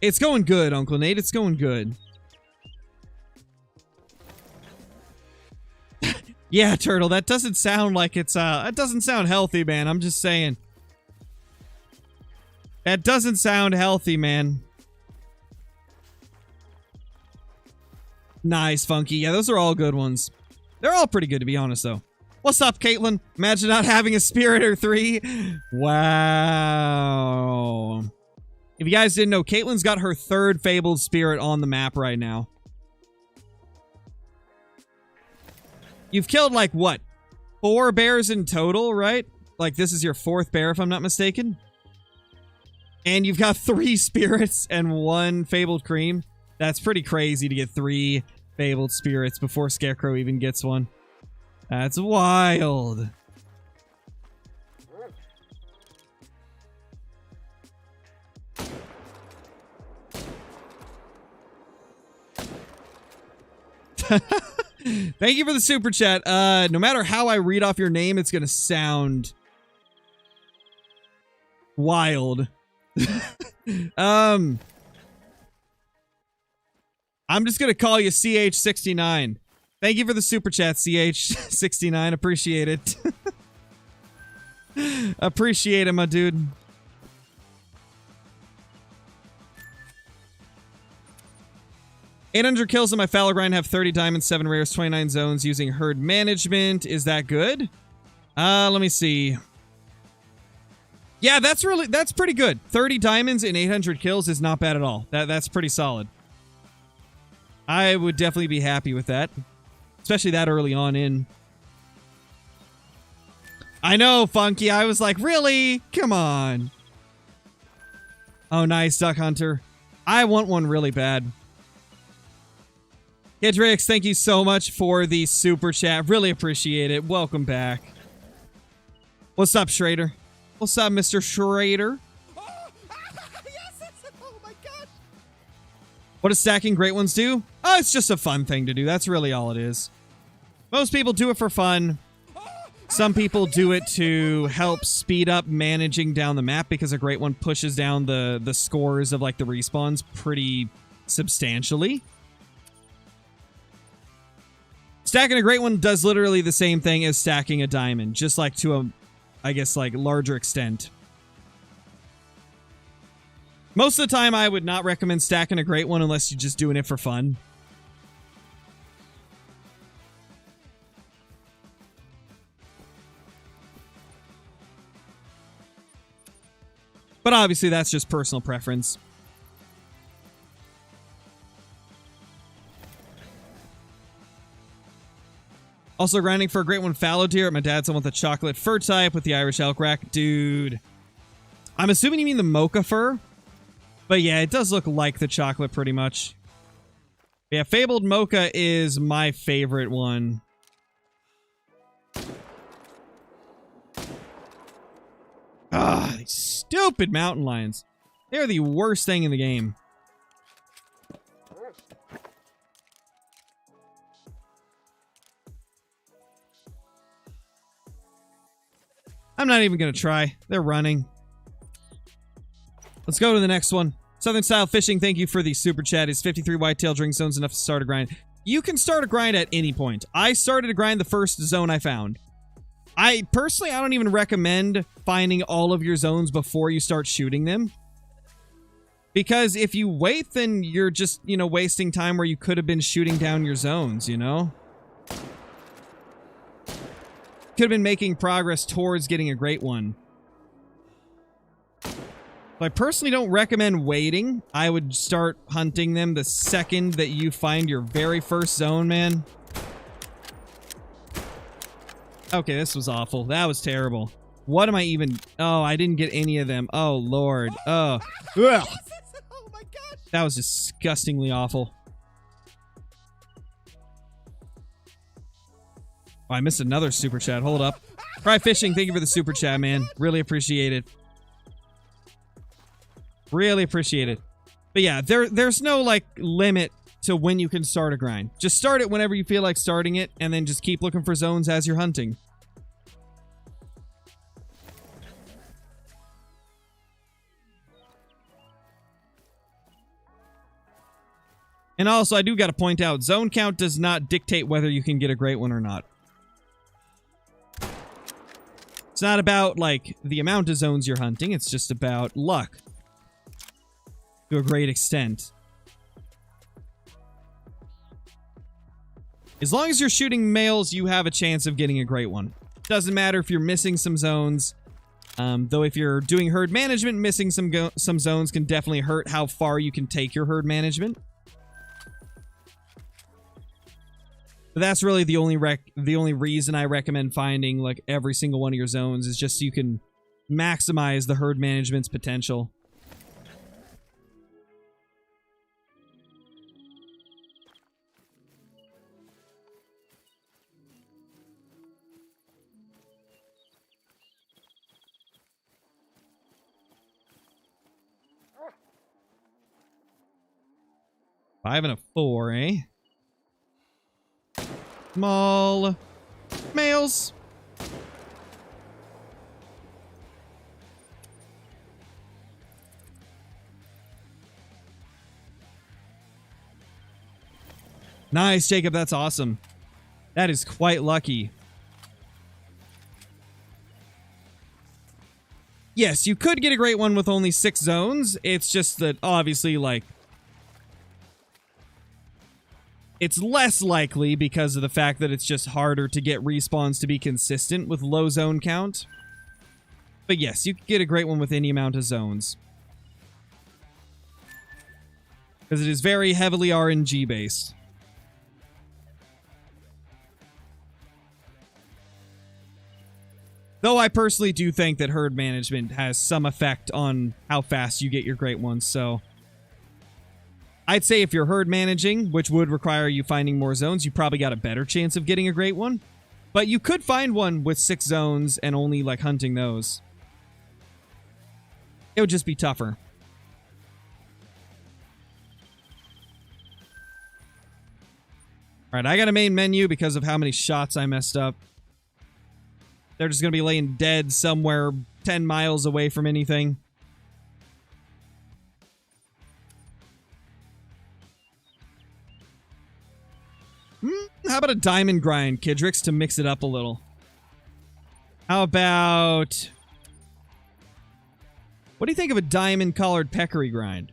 It's going good, Uncle Nate. It's going good. Yeah, Turtle, that doesn't sound like it's, that doesn't sound healthy, man. I'm just saying. That doesn't sound healthy, man. Nice, Funky. Yeah, those are all good ones. They're all pretty good, to be honest, though. What's up, Caitlin? Imagine not having a Spirit or 3. Wow. If you guys didn't know, Caitlin's got her 3rd Fabled Spirit on the map right now. You've killed, like, what? 4 bears in total, right? Like, this is your 4th bear, if I'm not mistaken. And you've got 3 spirits and 1 Fabled Cream. That's pretty crazy to get 3 Fabled Spirits before Scarecrow even gets one. That's wild. Thank you for the super chat. No matter how I read off your name, it's gonna sound wild. I'm just gonna call you CH69. Thank you for the super chat, CH69. Appreciate it. Appreciate it, my dude. $800 kills on my fallow grind, have 30 diamonds, 7 rares, 29 zones using herd management. Is that good? Let me see. Yeah, that's pretty good. 30 diamonds and 800 kills is not bad at all. That's pretty solid. I would definitely be happy with that. Especially that early on in. I know, Funky. I was like, really? Come on. Oh, nice, Duck Hunter. I want one really bad. Hidrix, thank you so much for the super chat. Really appreciate it. Welcome back. What's up, Schrader? What's up, Mr. Schrader? Yes! Oh my gosh! What does stacking great ones do? Oh, it's just a fun thing to do. That's really all it is. Most people do it for fun. Some people do it to help speed up managing down the map because a great one pushes down the scores of like the respawns pretty substantially. Stacking a great one does literally the same thing as stacking a diamond, just like to a, I guess, like larger extent. Most of the time, I would not recommend stacking a great one unless you're just doing it for fun. But obviously, that's just personal preference. Also grinding for a great one, fallow deer at my dad's one with the chocolate fur type with the Irish elk rack. Dude. I'm assuming you mean the mocha fur. But yeah, it does look like the chocolate pretty much. Yeah, Fabled Mocha is my favorite one. Ah, these stupid mountain lions. They're the worst thing in the game. I'm not even going to try. They're running. Let's go to the next one. Southern Style Fishing, thank you for the super chat. Is 53 whitetail drink zones enough to start a grind? You can start a grind at any point. I started a grind the first zone I found. I don't even recommend finding all of your zones before you start shooting them. Because if you wait, then you're just, you know, wasting time where you could have been shooting down your zones, you know? Could have been making progress towards getting a great one. So I personally don't recommend waiting. I would start hunting them the second that you find your very first zone, man. Okay, this was awful. That was terrible. What am I even... Oh, I didn't get any of them. Oh, Lord. Oh. Ugh. Oh my gosh! That was disgustingly awful. Oh, I missed another super chat. Hold up. Fry Fishing, thank you for the super chat, man. Really appreciate it. Really appreciate it. But yeah, there's no, like, limit to when you can start a grind. Just start it whenever you feel like starting it, and then just keep looking for zones as you're hunting. And also, I do got to point out, zone count does not dictate whether you can get a great one or not. It's not about, like, the amount of zones you're hunting. It's just about luck. To a great extent. As long as you're shooting males, you have a chance of getting a great one. Doesn't matter if you're missing some zones. Though if you're doing herd management, missing some zones can definitely hurt how far you can take your herd management. But that's really the only reason I recommend finding like every single one of your zones is just so you can maximize the herd management's potential. Five and a 4, eh? Small males. Nice, Jacob. That's awesome. That is quite lucky. Yes, you could get a great one with only 6 zones. It's just that, obviously, like, it's less likely because of the fact that it's just harder to get respawns to be consistent with low zone count. But yes, you could get a great one with any amount of zones. Because it is very heavily RNG based. Though I personally do think that herd management has some effect on how fast you get your great ones, so I'd say if you're herd managing, which would require you finding more zones, you probably got a better chance of getting a great one. But you could find one with 6 zones and only, like, hunting those. It would just be tougher. Alright, I got a main menu because of how many shots I messed up. They're just going to be laying dead somewhere 10 miles away from anything. How about a diamond grind, Kidrix, to mix it up a little? How about... What do you think of a diamond collared peccary grind?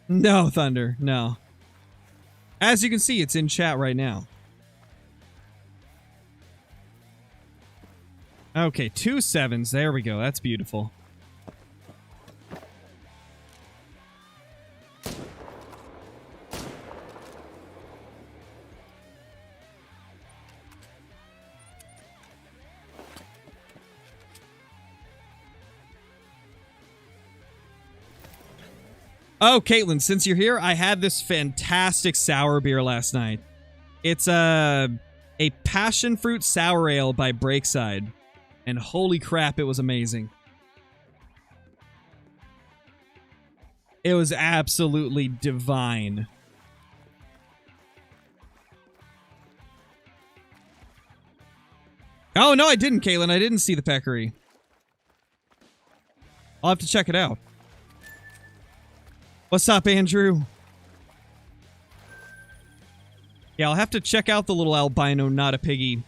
No, Thunder, no. As you can see, it's in chat right now. Okay, 2 7s. There we go. That's beautiful. Oh, Caitlin, since you're here, I had this fantastic sour beer last night. It's a passion fruit sour ale by Breakside. And holy crap, it was amazing. It was absolutely divine. Oh, no, I didn't, Caitlin. I didn't see the peccary. I'll have to check it out. What's up, Andrew? Yeah, I'll have to check out the little albino, not a piggy.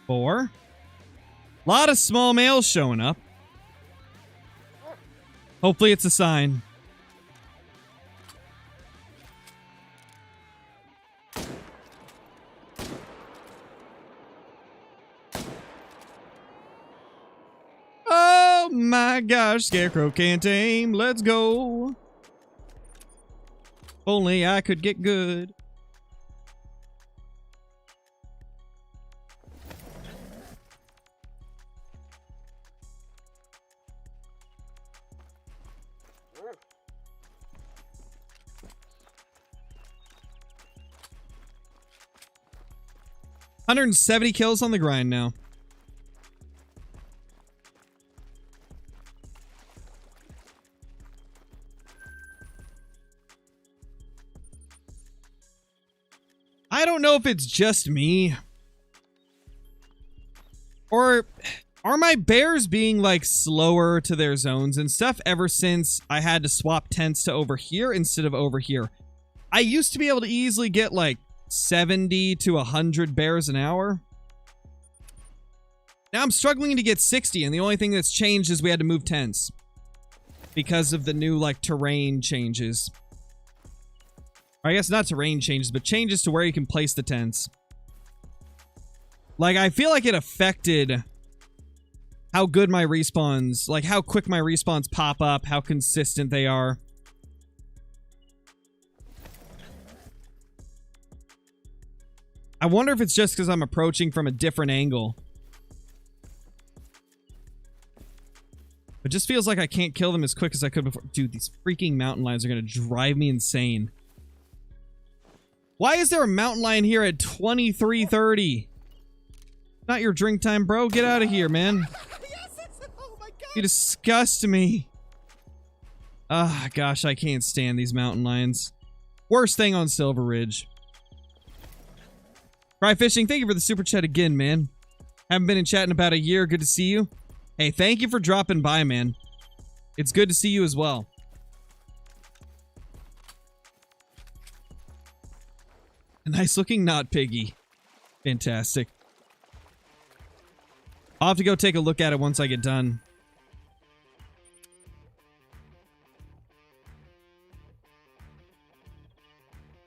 Four. Lot of small males showing up. Hopefully it's a sign. Oh my gosh, Scarecrow can't aim. Let's go. Only I could get good. $170 kills on the grind now. I don't know if it's just me. Or are my bears being, like, slower to their zones and stuff ever since I had to swap tents to over here instead of over here? I used to be able to easily get, like, 70 to 100 bears an hour. Now I'm struggling to get 60, and the only thing that's changed is we had to move tents. Because of the new, like, terrain changes. Or I guess not terrain changes, but changes to where you can place the tents. Like, I feel like it affected how good my respawns, like how quick my respawns pop up, how consistent they are. I wonder if it's just because I'm approaching from a different angle. It just feels like I can't kill them as quick as I could before. Dude, these freaking mountain lions are going to drive me insane. Why is there a mountain lion here at 23:30? Not your drink time, bro. Get out of here, man. Oh my god. You disgust me. Ah, gosh, I can't stand these mountain lions. Worst thing on Silver Ridge. Fry Fishing, thank you for the super chat again, man. Haven't been in chat in about a year. Good to see you. Hey, thank you for dropping by, man. It's good to see you as well. A nice looking knot piggy. Fantastic. I'll have to go take a look at it once I get done.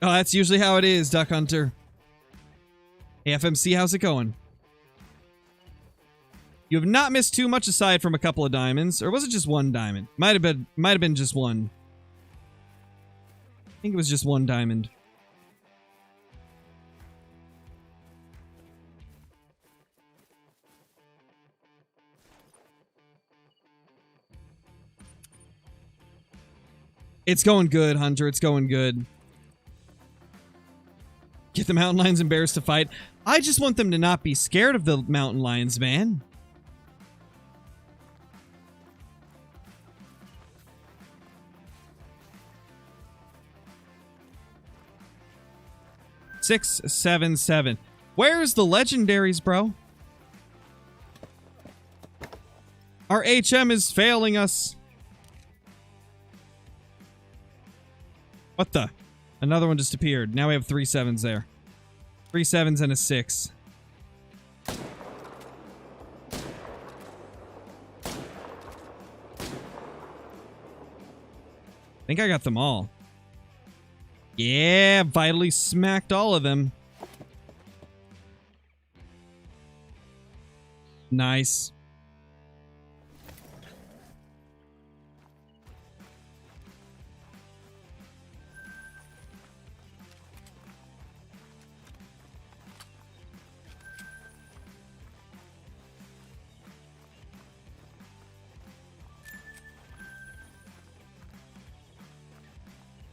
Oh, that's usually how it is, Duck Hunter. Hey, FMC, how's it going? You have not missed too much aside from a couple of diamonds. Or was it just one diamond? Might have been just one. I think it was just one diamond. It's going good, Hunter. It's going good. Get the mountain lions and bears to fight. I just want them to not be scared of the mountain lions, man. Six, 7, 7. Where's the legendaries, bro? Our HM is failing us. What the? Another one just appeared. Now we have 3 7s there. 3 7s and a 6. I think I got them all. Yeah, vitally smacked all of them. Nice.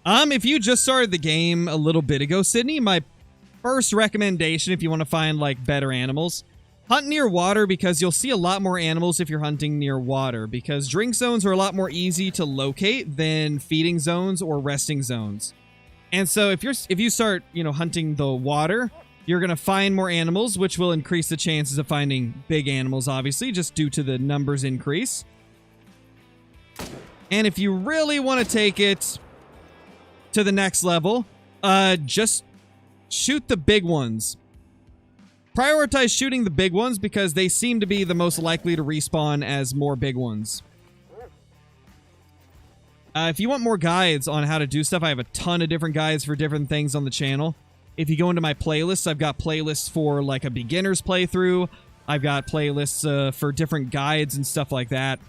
If you just started the game a little bit ago, Sydney, my first recommendation if you want to find, like, better animals, hunt near water because you'll see a lot more animals if you're hunting near water because drink zones are a lot more easy to locate than feeding zones or resting zones. And so if you start, you know, hunting the water, you're going to find more animals, which will increase the chances of finding big animals, obviously, just due to the numbers increase. And if you really want to take it to the next level, just shoot the big ones. Prioritize shooting the big ones because they seem to be the most likely to respawn as more big ones. If you want more guides on how to do stuff, I have a ton of different guides for different things on the channel. If you go into my playlists, I've got playlists for like a beginner's playthrough. I've got playlists for different guides and stuff like that.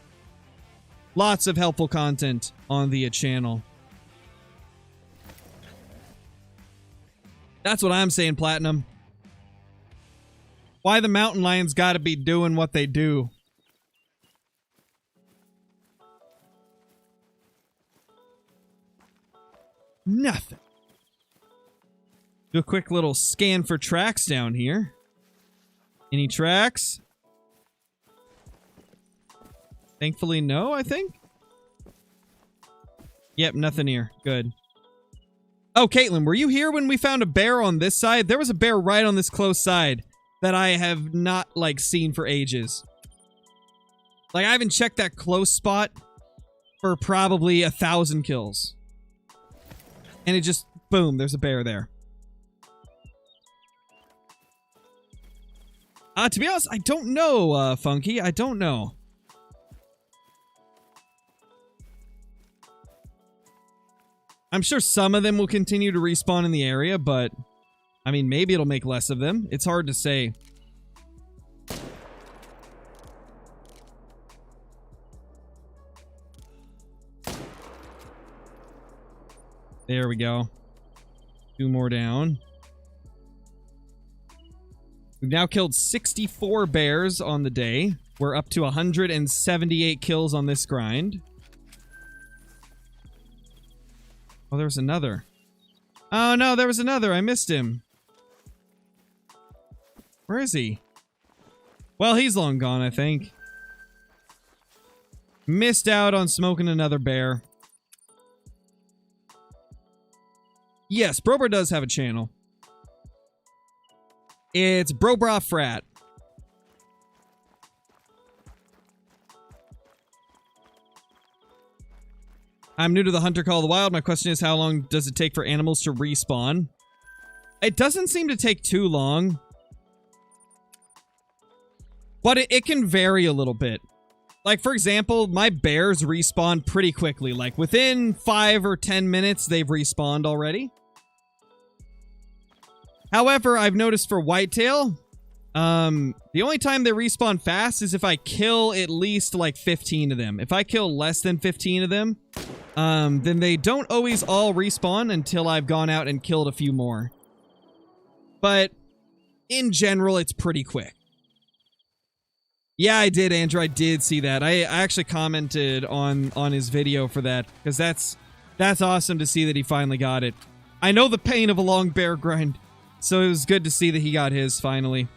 Lots of helpful content on the channel. That's what I'm saying, Platinum. Why the mountain lions gotta be doing what they do. Nothing. Do a quick little scan for tracks down here. Any tracks? Thankfully, no, I think. Yep, nothing here. Good. Oh, Caitlin, were you here when we found a bear on this side? There was a bear right on this close side that I have not, like, seen for ages. Like, I haven't checked that close spot for probably 1,000 kills. And it just, boom, there's a bear there. To be honest, I don't know, Funky. I don't know. I'm sure some of them will continue to respawn in the area, but I mean, maybe it'll make less of them. It's hard to say. There we go. 2 more down. We've now killed 64 bears on the day. We're up to 178 kills on this grind. Oh, there was another. Oh, no, there was another. I missed him. Where is he? Well, he's long gone, I think. Missed out on smoking another bear. Yes, Brober does have a channel. It's Brobra Frat. I'm new to the Hunter Call of the Wild. My question is, how long does it take for animals to respawn? It doesn't seem to take too long. But it can vary a little bit. Like, for example, my bears respawn pretty quickly. Like, within 5 or 10 minutes, they've respawned already. However, I've noticed for whitetail, the only time they respawn fast is if I kill at least, like, 15 of them. If I kill less than 15 of them, then they don't always all respawn until I've gone out and killed a few more. But, in general, it's pretty quick. Yeah, I did, Andrew. I did see that. I actually commented on his video for that, because that's awesome to see that he finally got it. I know the pain of a long bear grind, so it was good to see that he got his finally.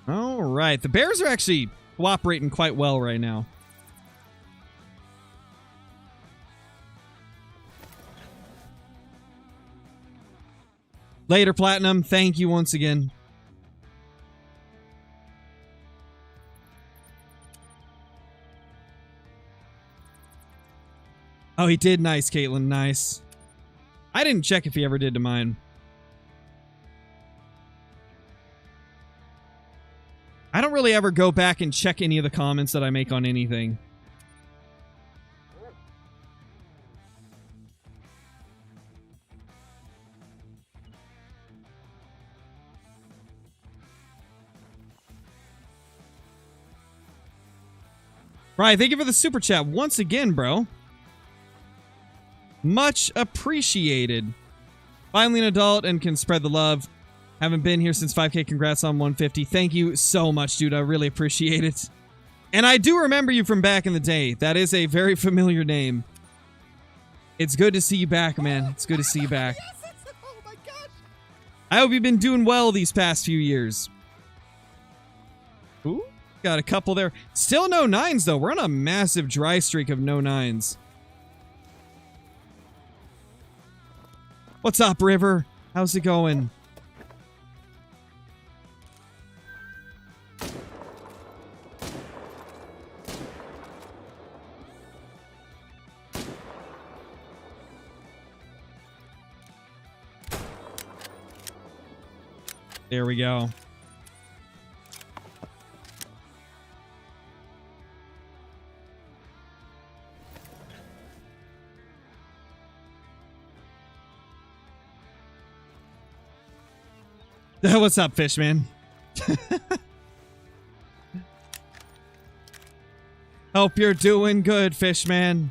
All right, the bears are actually cooperating quite well right now. Later, Platinum. Thank you once again. Oh, he did nice, Caitlin. Nice. I didn't check if he ever did to mine. I don't really ever go back and check any of the comments that I make on anything. Right, thank you for the super chat once again, bro. Much appreciated. Finally an adult and can spread the love. Haven't been here since 5K. Congrats on 150. Thank you so much, dude. I really appreciate it. And I do remember you from back in the day. That is a very familiar name. It's good to see you back, man. It's good to see you back. Oh my gosh. I hope you've been doing well these past few years. Ooh. Got a couple there. Still no 9s, though. We're on a massive dry streak of no 9s. What's up, River? How's it going? There we go. What's up, Fishman? Hope you're doing good, Fishman.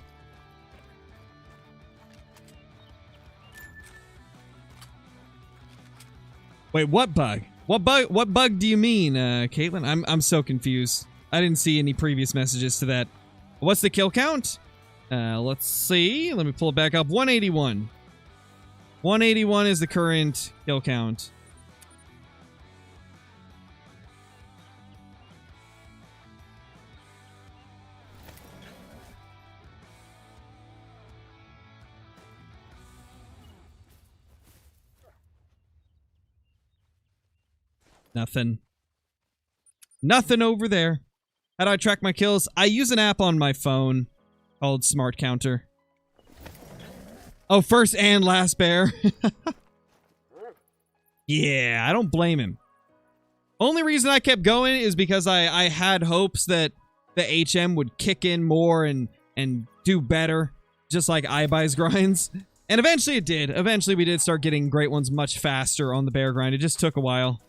Wait, what bug? What bug do you mean, Caitlin? I'm so confused. I didn't see any previous messages to that. What's the kill count? Let's see. Let me pull it back up. 181. 181 is the current kill count. Nothing. Nothing over there. How do I track my kills? I use an app on my phone called Smart Counter. Oh, first and last bear. Yeah, I don't blame him. Only reason I kept going is because I had hopes that the HM would kick in more and do better, just like iBuy's grinds. And eventually it did. Eventually we did start getting great ones much faster on the bear grind. It just took a while.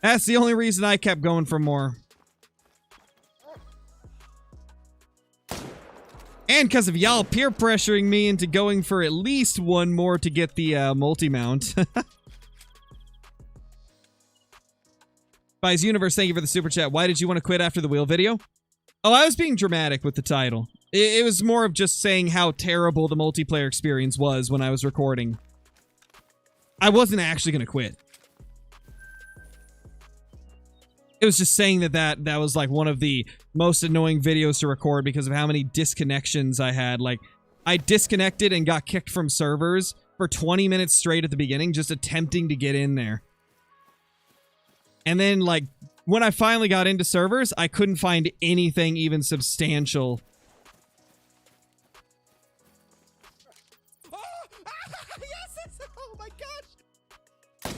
That's the only reason I kept going for more. And because of y'all peer pressuring me into going for at least one more to get the multi-mount. Spies Universe, thank you for the super chat. Why did you want to quit after the wheel video? Oh, I was being dramatic with the title. It was more of just saying how terrible the multiplayer experience was when I was recording. I wasn't actually going to quit. It was just saying that was like one of the most annoying videos to record because of how many disconnections I had. Like, I disconnected and got kicked from servers for 20 minutes straight at the beginning, just attempting to get in there. And then, like, when I finally got into servers, I couldn't find anything even substantial. Yes! Oh my gosh!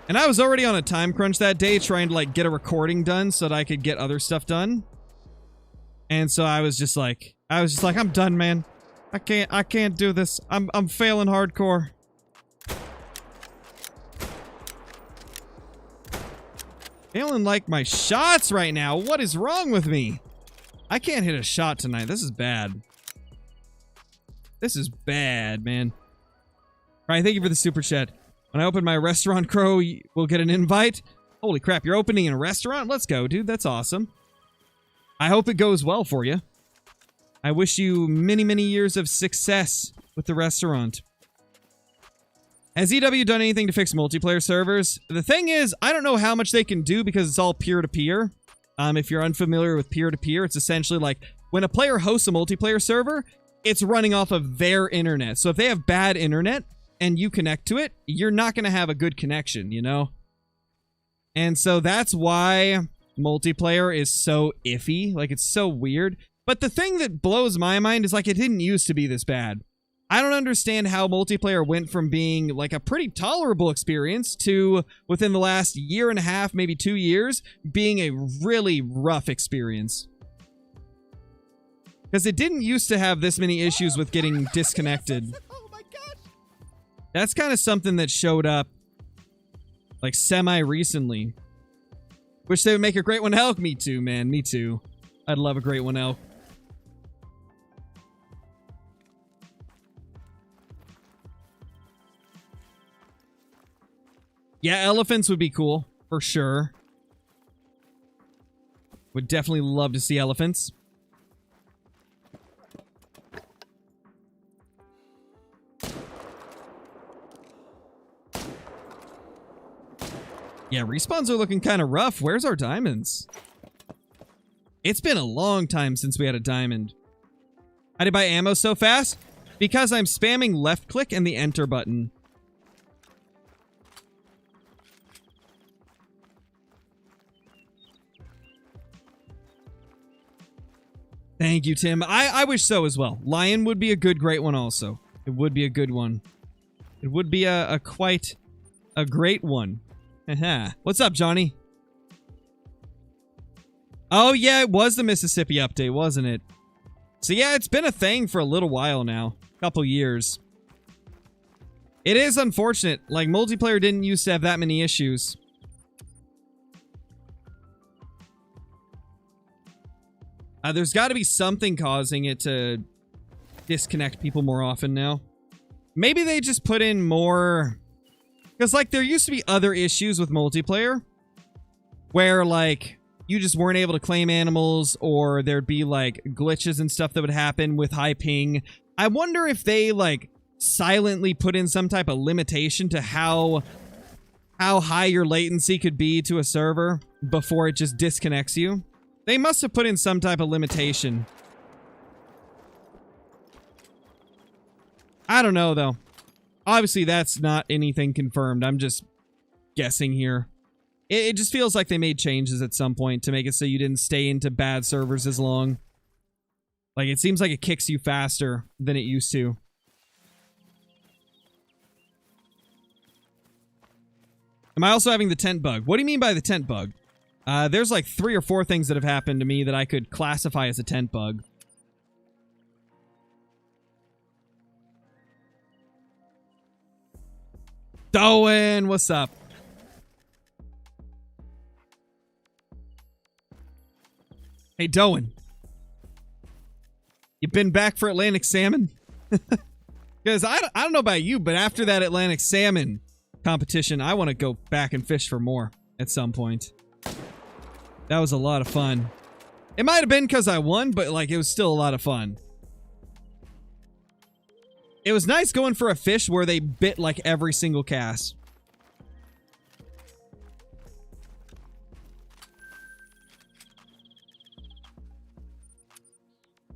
And I was already on a time crunch that day trying to, like, get a recording done so that I could get other stuff done. And so I was just like, I'm done, man. I can't do this. I'm failing hardcore. Failing like my shots right now. What is wrong with me? I can't hit a shot tonight. This is bad. This is bad, man. Alright, thank you for the super chat. When I open my restaurant, Crow, we'll get an invite. Holy crap, you're opening a restaurant? Let's go, dude. That's awesome. I hope it goes well for you. I wish you many, many years of success with the restaurant. Has EW done anything to fix multiplayer servers? The thing is, I don't know how much they can do because it's all peer-to-peer. If you're unfamiliar with peer-to-peer, it's essentially like when a player hosts a multiplayer server, it's running off of their internet. So if they have bad internet and you connect to it, you're not going to have a good connection, you know? And so that's why multiplayer is so iffy. Like, it's so weird. But the thing that blows my mind is, like, it didn't used to be this bad. I don't understand how multiplayer went from being, like, a pretty tolerable experience to, within the last year and a half, maybe 2 years, being a really rough experience. Because it didn't used to have this many issues with getting disconnected. Oh my gosh! That's kind of something that showed up, like, semi-recently. Wish they would make a great one elk. Me too, man. Me too. I'd love a great one elk. Yeah, elephants would be cool, for sure. Would definitely love to see elephants. Yeah, respawns are looking kind of rough. Where's our diamonds? It's been a long time since we had a diamond. How did I buy ammo so fast? Because I'm spamming left click and the enter button. Thank you, Tim. I wish so as well. Lion would be a great one also. It would be a good one. It would be a quite a great one. What's up, Johnny? Oh, yeah, it was the Mississippi update, wasn't it? So, yeah, it's been a thing for a little while now. A couple years. It is unfortunate. Like, multiplayer didn't used to have that many issues. There's got to be something causing it to disconnect people more often now. Maybe they just put in more... Because, like, there used to be other issues with multiplayer where, like, you just weren't able to claim animals, or there'd be, like, glitches and stuff that would happen with high ping. I wonder if they, like, silently put in some type of limitation to how high your latency could be to a server before it just disconnects you. They must have put in some type of limitation. I don't know, though. Obviously, that's not anything confirmed. I'm just guessing here. It just feels like they made changes at some point to make it so you didn't stay into bad servers as long. Like, it seems like it kicks you faster than it used to. Am I also having the tent bug? What do you mean by the tent bug? There's like 3 or 4 things that have happened to me that I could classify as a tent bug. Doan, what's up? Hey, Doan. You been back for Atlantic salmon? Because I don't know about you, but after that Atlantic salmon competition, I want to go back and fish for more at some point. That was a lot of fun. It might have been because I won, but like it was still a lot of fun. It was nice going for a fish where they bit like every single cast.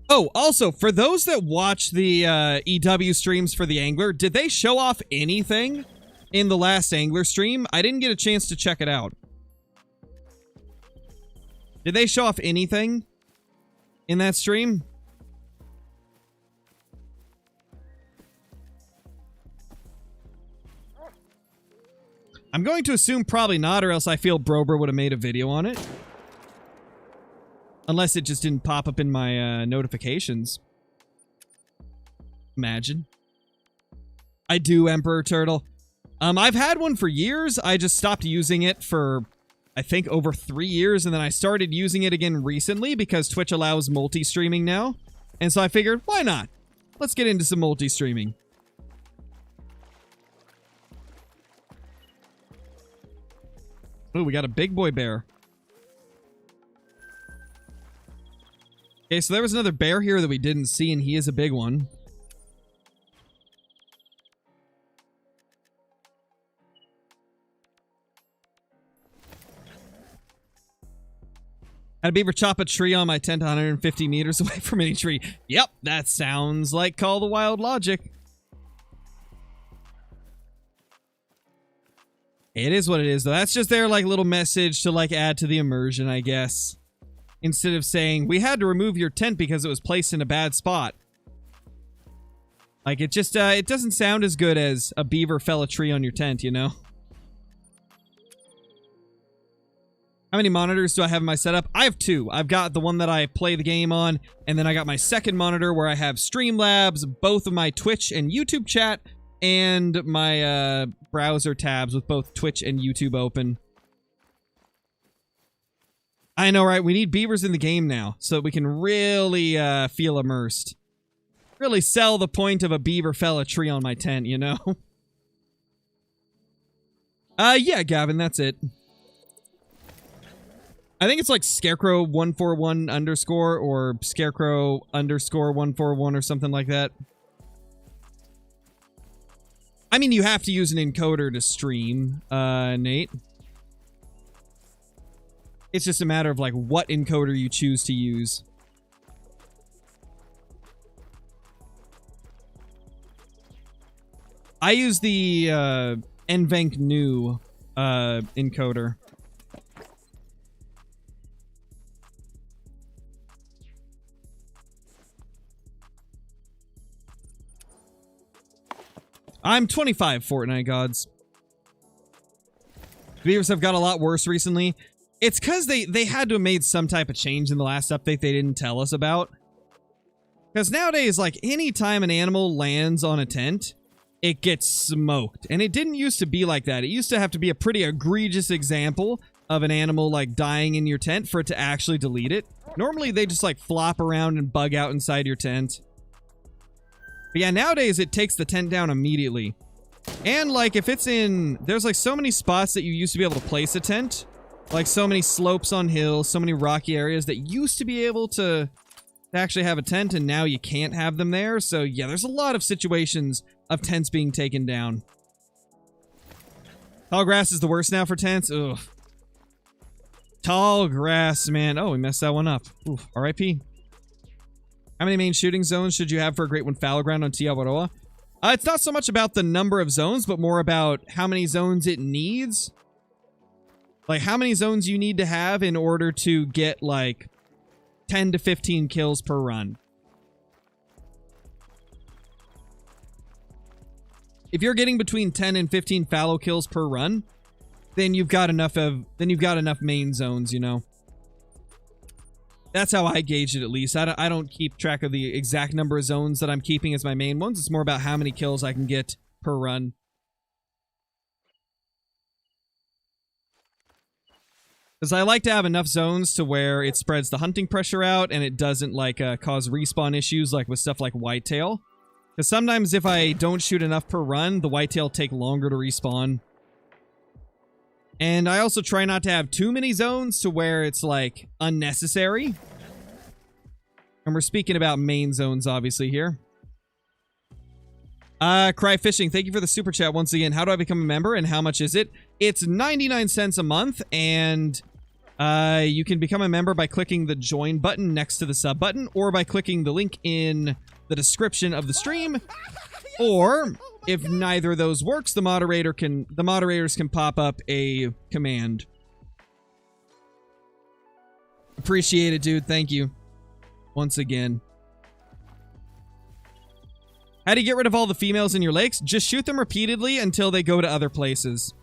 Oh, also, for those that watch the EW streams for the Angler, did they show off anything in the last Angler stream? I didn't get a chance to check it out. Did they show off anything in that stream? I'm going to assume probably not, or else I feel Brober would have made a video on it. Unless it just didn't pop up in my notifications. Imagine. I do, Emperor Turtle. I've had one for years. I just stopped using it for, I think, over 3 years. And then I started using it again recently because Twitch allows multi-streaming now. And so I figured, why not? Let's get into some multi-streaming. Ooh, we got a big boy bear. Okay, so there was another bear here that we didn't see, and he is a big one. Had a beaver chop a tree on my tent 150 meters away from any tree. Yep, that sounds like Call the Wild logic. It is what it is, though. That's just their, like, little message to, like, add to the immersion, I guess. Instead of saying, we had to remove your tent because it was placed in a bad spot. Like, it just, it doesn't sound as good as a beaver fell a tree on your tent, you know? How many monitors do I have in my setup? I have 2. I've got the one that I play the game on, and then I got my second monitor where I have Streamlabs, both of my Twitch and YouTube chat, and my, browser tabs with both Twitch and YouTube open. I know, right? We need beavers in the game now so that we can really feel immersed. Really sell the point of a beaver fell a tree on my tent, you know? Yeah, Gavin, that's it. I think it's like Scarecrow141 underscore or Scarecrow underscore 141 or something like that. I mean, you have to use an encoder to stream, Nate. It's just a matter of, like, what encoder you choose to use. I use the, NVENC new, encoder. I'm 25, Fortnite gods. Beavers have got a lot worse recently. It's because they had to have made some type of change in the last update they didn't tell us about. Because nowadays, like, any time an animal lands on a tent, it gets smoked. And it didn't used to be like that. It used to have to be a pretty egregious example of an animal, like, dying in your tent for it to actually delete it. Normally, they just, like, flop around and bug out inside your tent. But yeah, nowadays, it takes the tent down immediately. And, like, if it's in... There's, like, so many spots that you used to be able to place a tent. Like, so many slopes on hills, so many rocky areas that used to be able to actually have a tent, and now you can't have them there. So, yeah, there's a lot of situations of tents being taken down. Tall grass is the worst now for tents. Ugh. Tall grass, man. Oh, we messed that one up. Oof, R.I.P. How many main shooting zones should you have for a Great One Fallow Ground on Tiawaroa? It's not so much about the number of zones, but more about how many zones it needs. Like, how many zones you need to have in order to get, like, 10 to 15 kills per run. If you're getting between 10 and 15 fallow kills per run, then you've got enough main zones, you know. That's how I gauge it, at least. I don't keep track of the exact number of zones that I'm keeping as my main ones. It's more about how many kills I can get per run. Because I like to have enough zones to where it spreads the hunting pressure out and it doesn't, like, cause respawn issues, like with stuff like whitetail. Because sometimes if I don't shoot enough per run, the whitetail take longer to respawn. And I also try not to have too many zones to where it's, like, unnecessary. And we're speaking about main zones, obviously, here. Cry Fishing, thank you for the super chat once again. How do I become a member and how much is it? It's 99 cents a month, and you can become a member by clicking the join button next to the sub button, or by clicking the link in the description of the stream, or if neither of those works, the moderators can pop up a command. Appreciate it, dude. Thank you once again. How do you get rid of all the females in your lakes? Just shoot them repeatedly until they go to other places.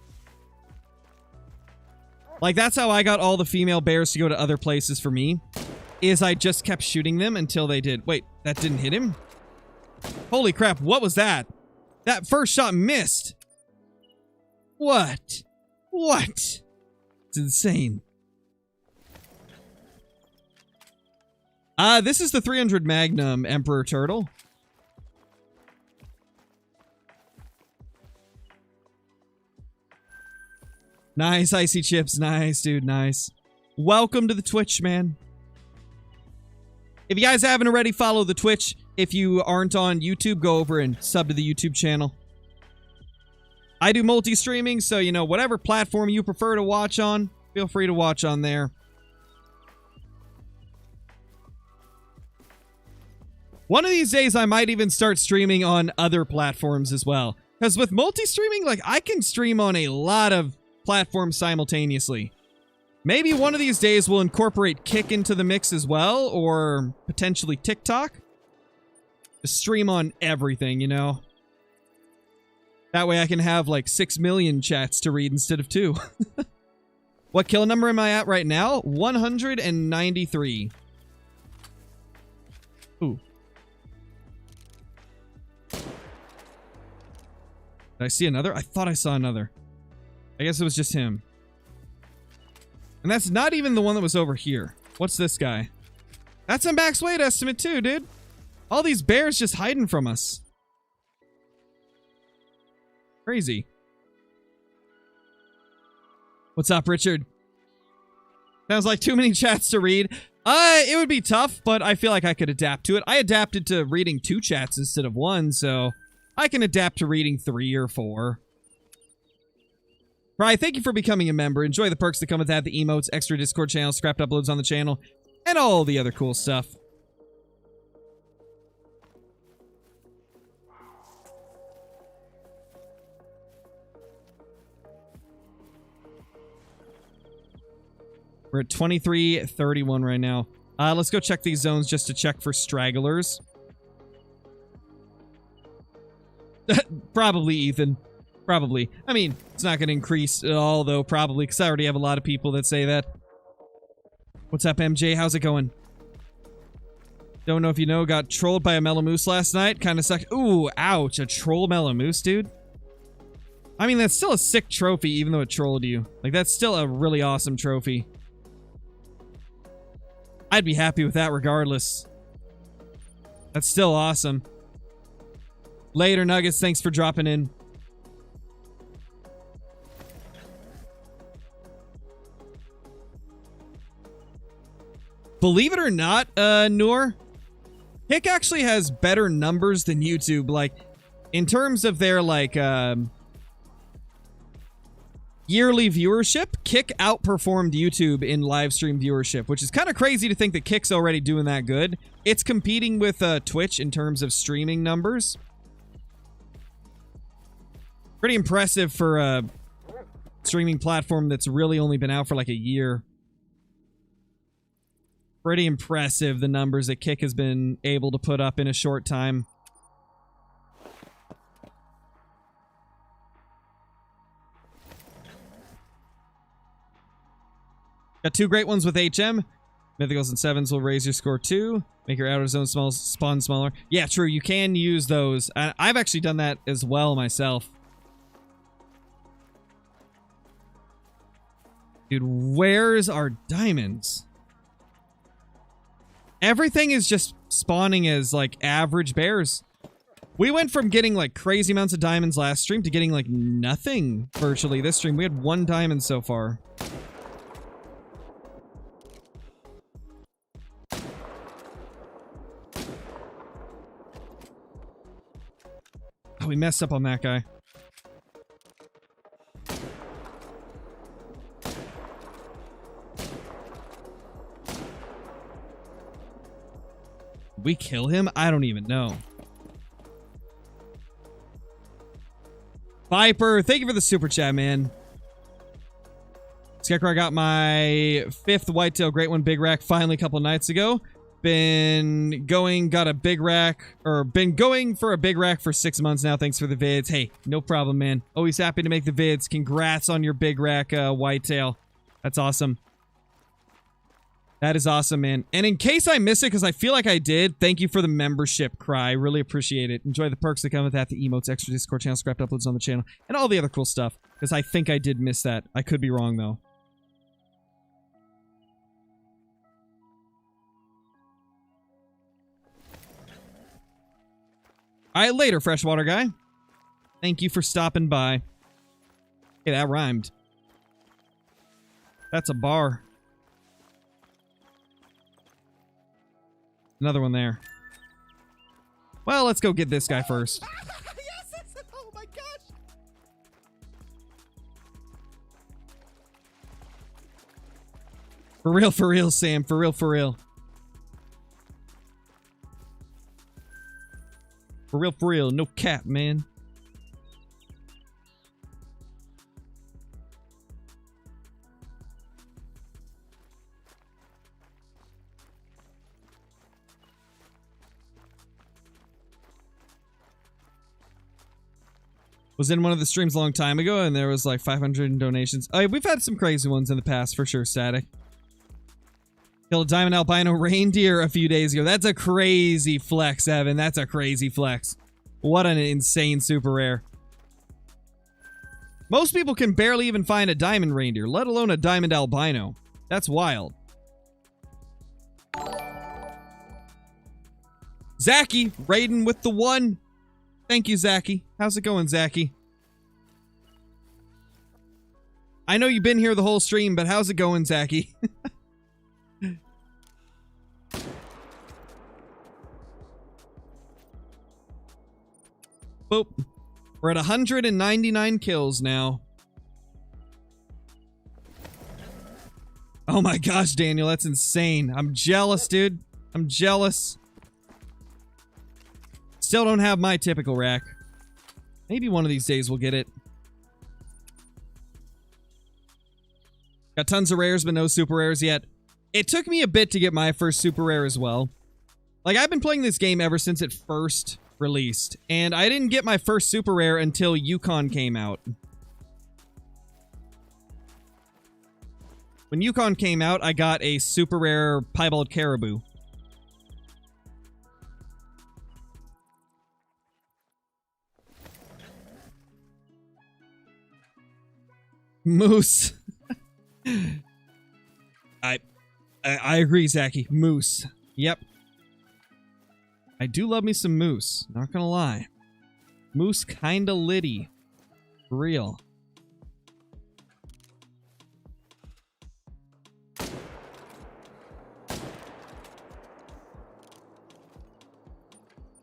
Like, that's how I got all the female bears to go to other places for me. Is I just kept shooting them until they did. Wait, that didn't hit him? Holy crap, what was that? That first shot missed. What? What? It's insane. This is the 300 Magnum Emperor Turtle. Nice, Icy Chips. Nice, dude. Nice. Welcome to the Twitch, man. If you guys haven't already, follow the Twitch. If you aren't on YouTube, go over and sub to the YouTube channel. I do multi-streaming, so, you know, whatever platform you prefer to watch on, feel free to watch on there. One of these days, I might even start streaming on other platforms as well. Because with multi-streaming, like, I can stream on a lot of platforms simultaneously. Maybe one of these days we'll incorporate Kick into the mix as well, or potentially TikTok. Just stream on everything, you know? That way I can have like 6 million chats to read instead of 2. What kill number am I at right now? 193. Ooh. Did I see another? I thought I saw another. I guess it was just him. And that's not even the one that was over here. What's this guy? That's a max weight estimate too, dude. All these bears just hiding from us. Crazy. What's up, Richard? Sounds like too many chats to read. It would be tough, but I feel like I could adapt to it. I adapted to reading 2 chats instead of 1, so I can adapt to reading 3 or 4. Right, thank you for becoming a member. Enjoy the perks that come with that, the emotes, extra Discord channels, scrapped uploads on the channel, and all the other cool stuff. We're at 23:31 right now. Let's go check these zones just to check for stragglers. Probably, Ethan. Probably. I mean, it's not going to increase at all, though, probably, because I already have a lot of people that say that. What's up, MJ? How's it going? Don't know if you know, got trolled by a mellow moose last night. Kind of sucked. Ooh, ouch. A troll mellow moose, dude? I mean, that's still a sick trophy, even though it trolled you. Like, that's still a really awesome trophy. I'd be happy with that regardless. That's still awesome. Later, Nuggets. Thanks for dropping in. Believe it or not, Noor, Kick actually has better numbers than YouTube. Like, in terms of their, like, yearly viewership, Kick outperformed YouTube in live stream viewership, which is kind of crazy to think that Kick's already doing that good. It's competing with Twitch in terms of streaming numbers. Pretty impressive for a streaming platform that's really only been out for like a year. Pretty impressive, the numbers that Kick has been able to put up in a short time. Got 2 great ones with HM. Mythicals and 7s will raise your score 2. Make your outer zone spawn smaller. Yeah, true. You can use those. I've actually done that as well myself. Dude, where's our diamonds? Everything is just spawning as, like, average bears. We went from getting, like, crazy amounts of diamonds last stream to getting, like, nothing virtually this stream. We had 1 diamond so far. Oh, we messed up on that guy. We kill him? I don't even know. Viper, thank you for the super chat, man. Scarecrow, I got my 5th whitetail great one big rack finally a couple nights ago. Been going for a big rack for 6 months now. Thanks for the vids. Hey, no problem, man. Always happy to make the vids. Congrats on your big rack whitetail. That's awesome. That is awesome, man. And in case I miss it, because I feel like I did, thank you for the membership, Cry. Really appreciate it. Enjoy the perks that come with that, the emotes, extra Discord channel, scrapped uploads on the channel, and all the other cool stuff. Because I think I did miss that. I could be wrong, though. Alright, later, freshwater guy. Thank you for stopping by. Hey, that rhymed. That's a bar. Another one there. Well, let's go get this guy first. Yes! Oh my gosh! For real, Sam. For real, for real. For real. No cap, man. Was in one of the streams a long time ago, and there was like 500 in donations. Oh, yeah, we've had some crazy ones in the past, for sure, Static. Killed a diamond albino reindeer a few days ago. That's a crazy flex, Evan. That's a crazy flex. What an insane super rare. Most people can barely even find a diamond reindeer, let alone a diamond albino. That's wild. Zachy, raiding with the 1. Thank you, Zachy. How's it going, Zachy? I know you've been here the whole stream, but how's it going, Zachy? Boop. We're at 199 kills now. Oh my gosh, Daniel, that's insane. I'm jealous, dude. I'm jealous. Still don't have my typical rack. Maybe one of these days we'll get it. Got tons of rares, but no super rares yet. It took me a bit to get my first super rare as well. Like, I've been playing this game ever since it first released, and I didn't get my first super rare until Yukon came out. When Yukon came out, I got a super rare piebald caribou. Moose. I agree, Zachy. Moose. Yep. I do love me some moose. Not gonna lie. Moose kinda litty. For real.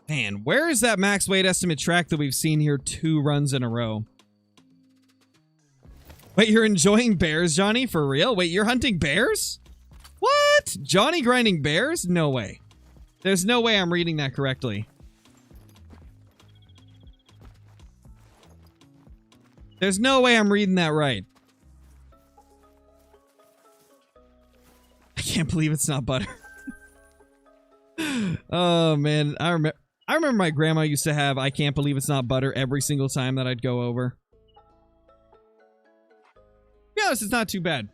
Man, where is that max weight estimate track that we've seen here 2 runs in a row? Wait, you're enjoying bears, Johnny? For real? Wait, you're hunting bears? What? Johnny grinding bears? No way. There's no way I'm reading that correctly. There's no way I'm reading that right. I can't believe it's not butter. Oh, man. I remember my grandma used to have I can't believe it's not butter every single time that I'd go over. To be honest, it's not too bad.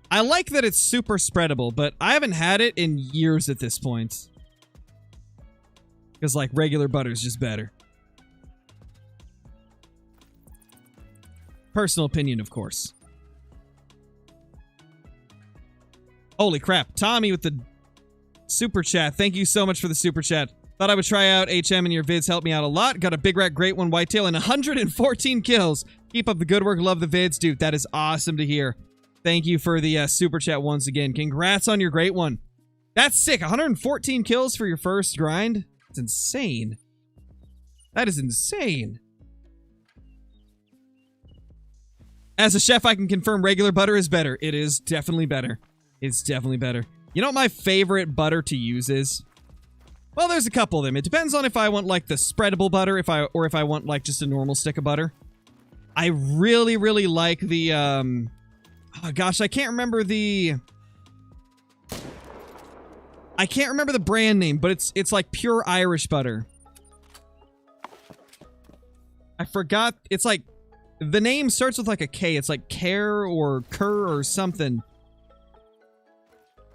I like that it's super spreadable, but I haven't had it in years at this point. Because, like, regular butter is just better. Personal opinion, of course. Holy crap. Tommy with the super chat. Thank you so much for the super chat. Thought I would try out HM and your vids helped me out a lot. Got a big rat, great one, whitetail, and 114 kills. Keep up the good work. Love the vids, dude. That is awesome to hear. Thank you for the super chat once again. Congrats on your great one. That's sick. 114 kills for your first grind. That's insane. That is insane. As a chef, I can confirm regular butter is better. It is definitely better. It's definitely better. You know what my favorite butter to use is? Well, there's a couple of them. It depends on if I want like the spreadable butter, or if I want like just a normal stick of butter. I really, really like the oh gosh, I can't remember the brand name, but it's like pure Irish butter. I forgot. It's like the name starts with like a K. It's like Care or Kerr or something.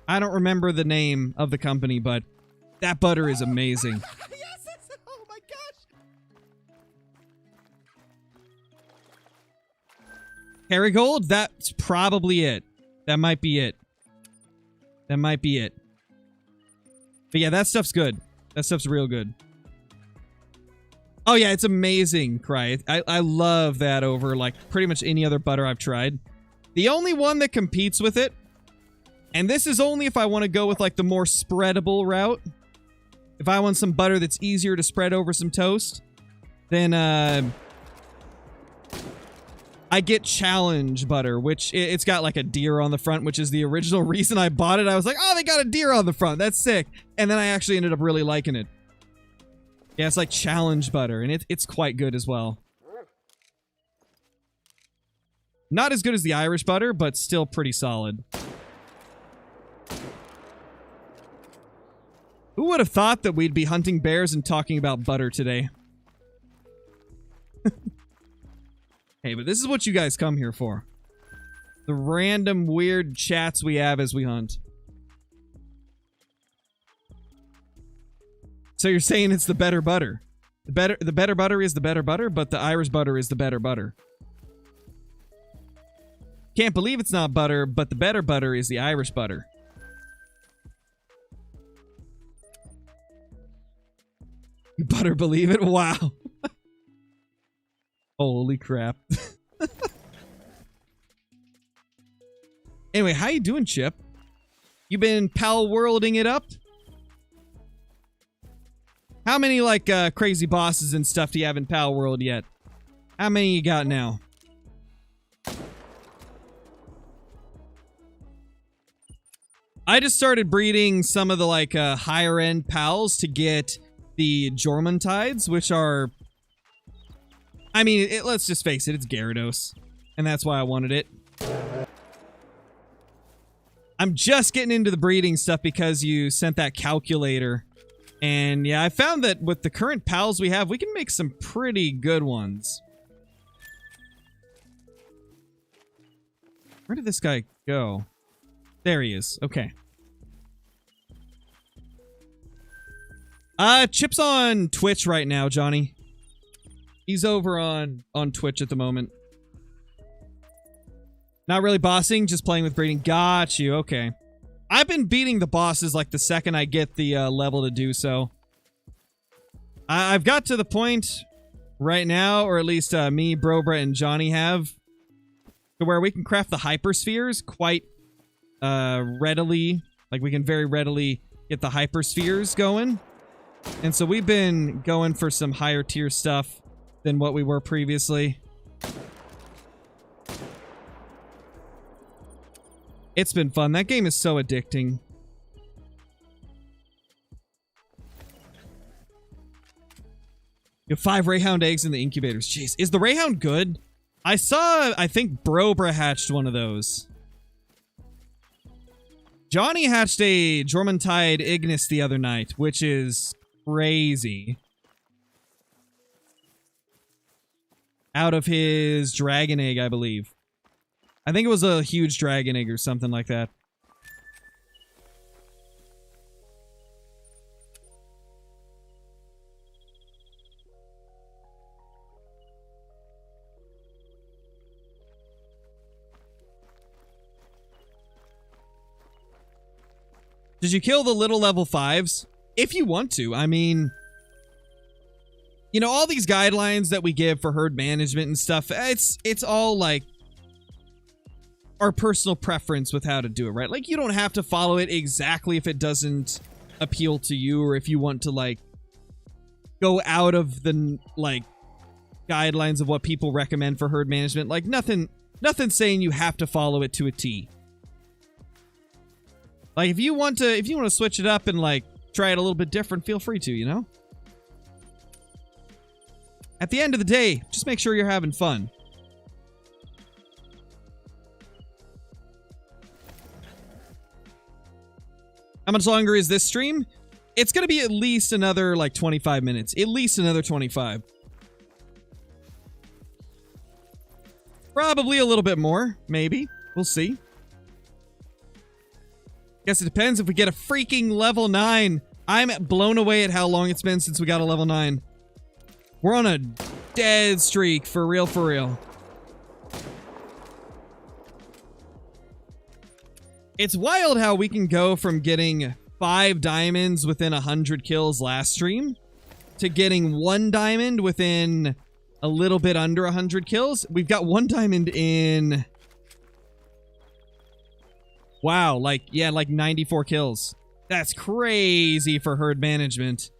I don't remember the name of the company, but that butter is amazing. Yes! Oh my gosh! Kerrygold? That's probably it. That might be it. That might be it. But yeah, that stuff's good. That stuff's real good. Oh yeah, it's amazing, Cry. I love that over like pretty much any other butter I've tried. The only one that competes with it, and this is only if I want to go with like the more spreadable route. If I want some butter that's easier to spread over some toast, then I get Challenge butter, which it's got like a deer on the front, which is the original reason I bought it. I was like, oh, they got a deer on the front. That's sick. And then I actually ended up really liking it. Yeah, it's like Challenge butter, and it's quite good as well. Not as good as the Irish butter, but still pretty solid. Who would have thought that we'd be hunting bears and talking about butter today? Hey, but this is what you guys come here for. The random weird chats we have as we hunt. So you're saying it's the better butter. The better butter is the better butter, but the Irish butter is the better butter. Can't believe it's not butter, but the better butter is the Irish butter. You better believe it? Wow. Holy crap. Anyway, how you doing, Chip? You been pal worlding it up? How many, like, crazy bosses and stuff do you have in Pal World yet? How many you got now? I just started breeding some of the, like, higher-end pals to get the Jormuntides, which are... I mean, let's just face it, it's Gyarados. And that's why I wanted it. I'm just getting into the breeding stuff because you sent that calculator. And yeah, I found that with the current pals we have, we can make some pretty good ones. Where did this guy go? There he is. Okay. Chip's on Twitch right now, Johnny. He's over on Twitch at the moment. Not really bossing, just playing with breeding. Got you. Okay. I've been beating the bosses like the second I get the level to do so. I've got to the point right now, or at least me, Brobra, and Johnny have, to where we can craft the hyperspheres quite readily. Like, we can very readily get the hyperspheres going. And so we've been going for some higher tier stuff than what we were previously. It's been fun. That game is so addicting. You have 5 Rayhound eggs in the incubators. Jeez, is the Rayhound good? I think Brobra hatched one of those. Johnny hatched a Jormuntide Ignis the other night, which is crazy. Out of his dragon egg, I believe. I think it was a huge dragon egg or something like that. Did you kill the little level 5s? If you want to. I mean, you know, all these guidelines that we give for herd management and stuff, it's all like our personal preference with how to do it, right? Like, you don't have to follow it exactly if it doesn't appeal to you, or if you want to, like, go out of the, like, guidelines of what people recommend for herd management. Like, nothing saying you have to follow it to a T. Like, if you want to switch it up and, like, try it a little bit different, feel free to, you know? At the end of the day, just make sure you're having fun. How much longer is this stream? It's going to be at least another, like, 25 minutes. At least another 25. Probably a little bit more. Maybe. We'll see. Guess it depends if we get a freaking level 9. I'm blown away at how long it's been since we got a level 9. We're on a dead streak. For real, for real. It's wild how we can go from getting 5 diamonds within 100 kills last stream to getting 1 diamond within a little bit under 100 kills. We've got 1 diamond in... Wow, like, yeah, like 94 kills. That's crazy for herd management.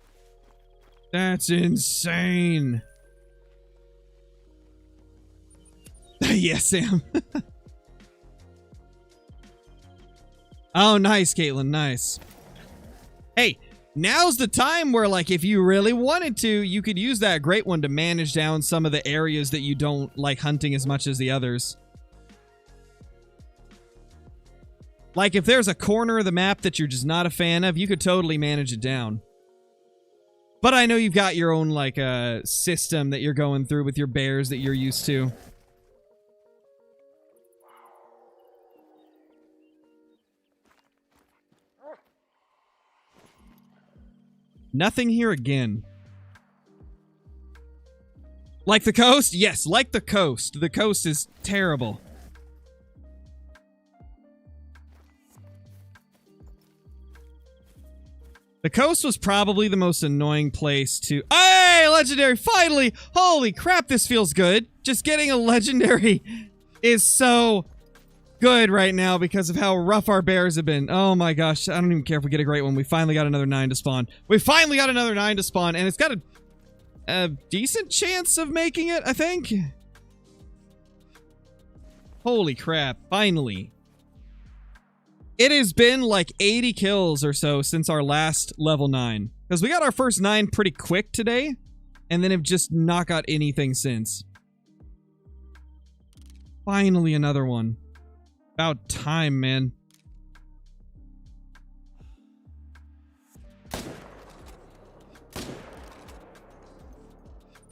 That's insane. Yes, Sam. Oh, nice, Caitlin, nice. Hey, now's the time where, like, if you really wanted to, you could use that great one to manage down some of the areas that you don't like hunting as much as the others. Like, if there's a corner of the map that you're just not a fan of, you could totally manage it down. But I know you've got your own, like, system that you're going through with your bears that you're used to. Nothing here again. Like the coast? Yes, like the coast. The coast is terrible. The coast was probably the most annoying place to... Hey, legendary, finally! Holy crap, this feels good. Just getting a legendary is so good right now because of how rough our bears have been. Oh my gosh, I don't even care if we get a great one. We finally got another 9 to spawn. We finally got another 9 to spawn, and it's got a decent chance of making it, I think. Holy crap, finally. It has been like 80 kills or so since our last level 9. Because we got our first 9 pretty quick today, and then have just not got anything since. Finally another one. About time, man.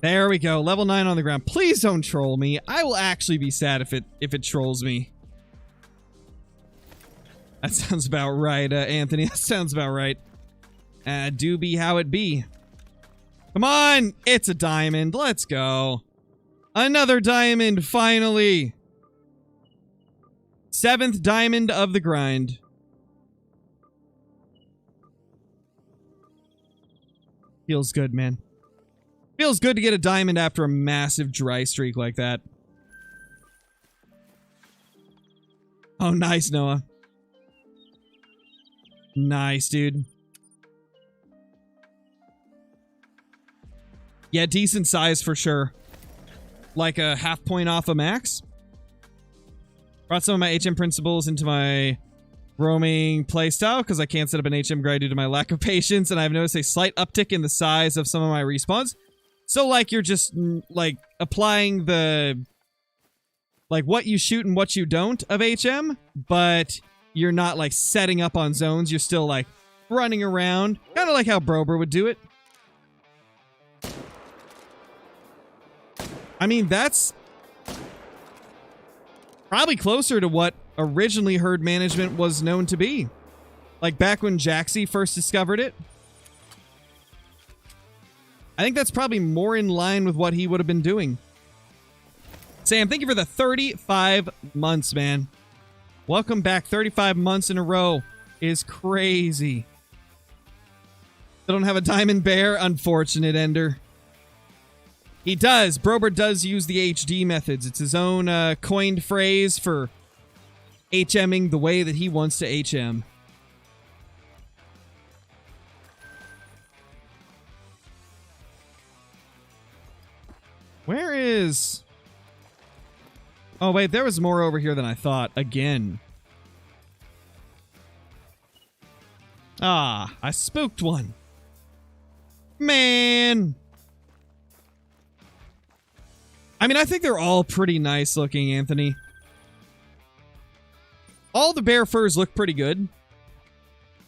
There we go. Level 9 on the ground. Please don't troll me. I will actually be sad if it trolls me. That sounds about right, Anthony. That sounds about right. Do be how it be. Come on! It's a diamond. Let's go. Another diamond, finally. 7th diamond of the grind. Feels good, man. Feels good to get a diamond after a massive dry streak like that. Oh, nice, Noah. Nice, dude. Yeah, decent size for sure. Like a half point off a max. Brought some of my HM principles into my roaming playstyle because I can't set up an HM grind due to my lack of patience, and I've noticed a slight uptick in the size of some of my respawns. So, like, you're just, like, applying the, like, what you shoot and what you don't of HM, but you're not, like, setting up on zones. You're still, like, running around. Kind of like how Brober would do it. I mean, that's probably closer to what originally herd management was known to be. Like, back when Jaxie first discovered it. I think that's probably more in line with what he would have been doing. Sam, thank you for the 35 months, man. Welcome back, 35 months in a row. is crazy. They don't have a diamond bear? Unfortunate, Ender. He does. Brober does use the HD methods. It's his own coined phrase for HMing the way that he wants to HM. Where is... Oh, wait, there was more over here than I thought. Again. Ah, I spooked one. Man. I mean, I think they're all pretty nice looking, Anthony. All the bear furs look pretty good.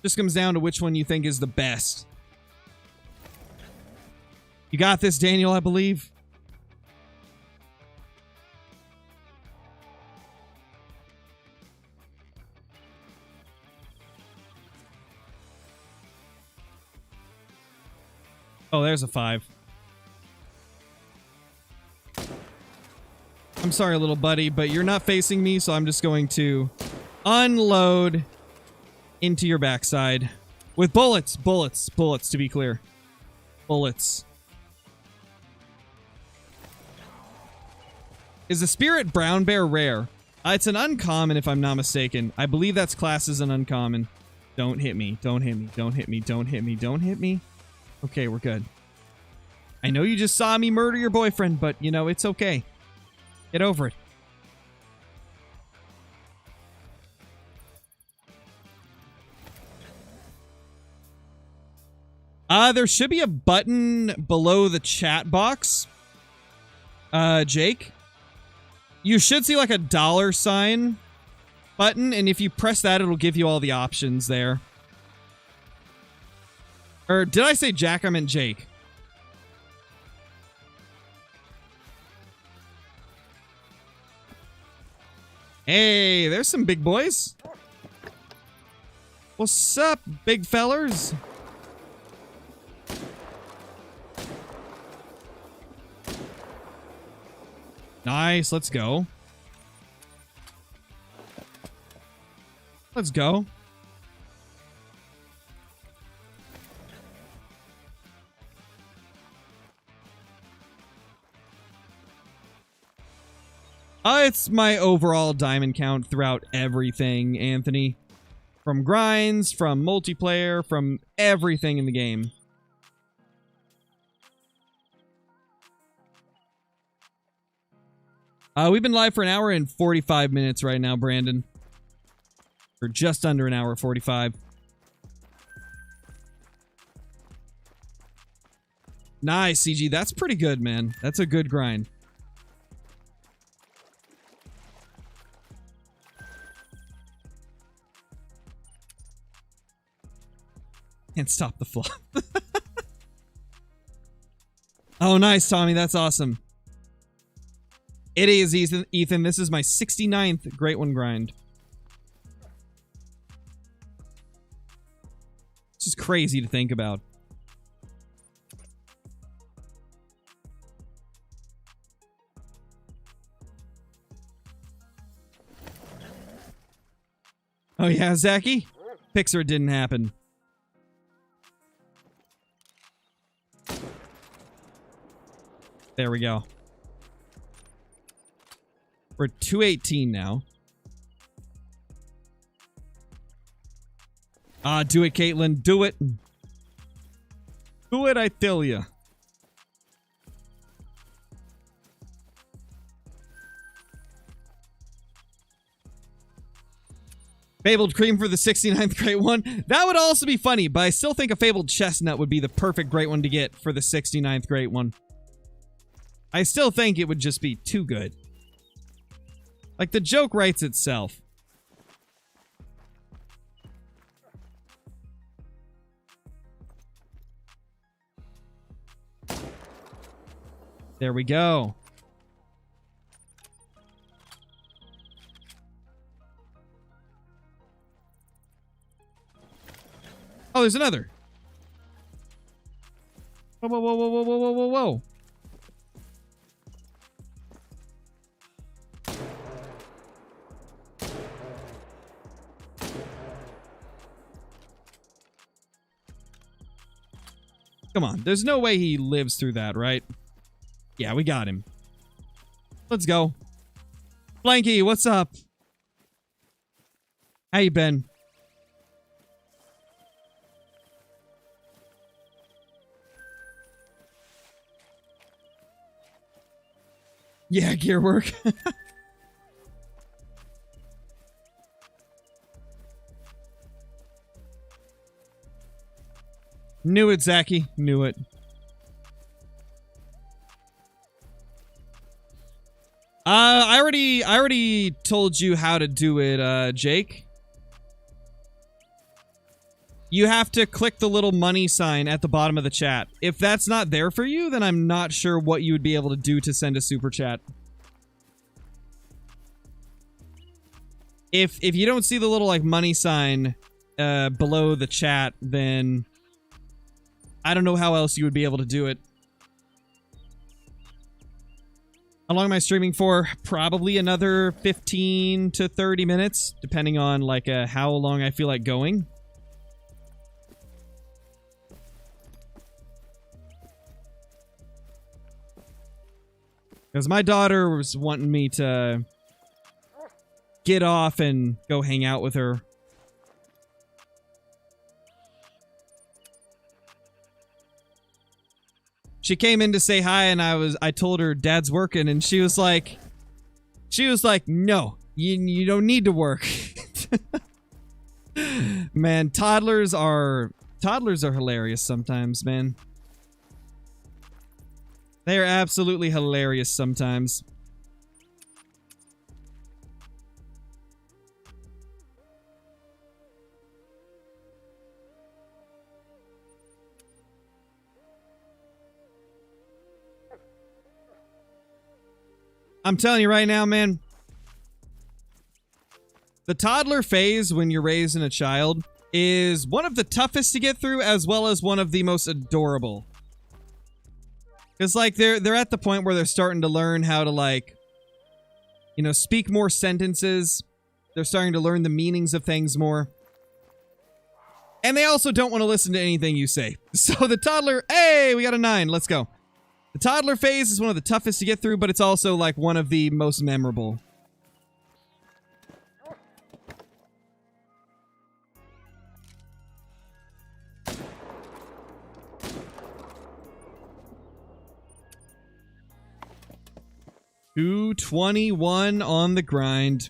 Just comes down to which one you think is the best. You got this, Daniel, I believe. Oh, there's a 5. I'm sorry, little buddy, but you're not facing me, so I'm just going to unload into your backside. With bullets, bullets, bullets, to be clear. Bullets. Is the spirit brown bear rare? It's an uncommon, if I'm not mistaken. I believe that's classed as an uncommon. Don't hit me. Don't hit me. Don't hit me. Don't hit me. Don't hit me. Okay, we're good. I know you just saw me murder your boyfriend, but, you know, it's okay. Get over it. There should be a button below the chat box. Jake. You should see like a $sign button, and if you press that, it'll give you all the options there. Or did I say Jack? I meant Jake. Hey, there's some big boys. What's up, big fellers? Nice, let's go. Let's go. It's my overall diamond count throughout everything, Anthony. From grinds, from multiplayer, from everything in the game. We've been live for an hour and 45 minutes right now, Brandon. Or just under an hour 45. Nice, CG. That's pretty good, man. That's a good grind. Can't stop the flop. Oh, nice, Tommy. That's awesome. It is, Ethan. This is my 69th Great One grind. This is crazy to think about. Oh yeah, Zachy? Pixar didn't happen. There we go. We're 218 now. Do it, Caitlin. Do it. Do it, I tell ya. Fabled cream for the 69th Great One. That would also be funny, but I still think a Fabled Chestnut would be the perfect Great One to get for the 69th Great One. I still think it would just be too good. Like, the joke writes itself. There we go. Oh, there's another. Whoa, whoa, whoa, whoa, whoa, whoa, whoa, whoa, whoa. There's no way he lives through that, right? Yeah, we got him. Let's go. Blanky, what's up? How you been? Yeah, gear work. Knew it, Zachy. Knew it. I already told you how to do it, Jake. You have to click the little money sign at the bottom of the chat. If that's not there for you, then I'm not sure what you would be able to do to send a super chat. If you don't see the little like money sign below the chat, then I don't know how else you would be able to do it. How long am I streaming for? Probably another 15 to 30 minutes, depending on like how long I feel like going. Because my daughter was wanting me to get off and go hang out with her. She came in to say hi, and I told her Dad's working, and she was like, no, you don't need to work. Man, toddlers are hilarious sometimes, man. They are absolutely hilarious sometimes. I'm telling you right now, man. The toddler phase when you're raising a child is one of the toughest to get through, as well as one of the most adorable. Because, like, they're at the point where they're starting to learn how to, like, you know, speak more sentences. They're starting to learn the meanings of things more. And they also don't want to listen to anything you say. So the toddler, hey, we got a 9. Let's go. The toddler phase is one of the toughest to get through, but it's also, like, one of the most memorable. $221 on the grind.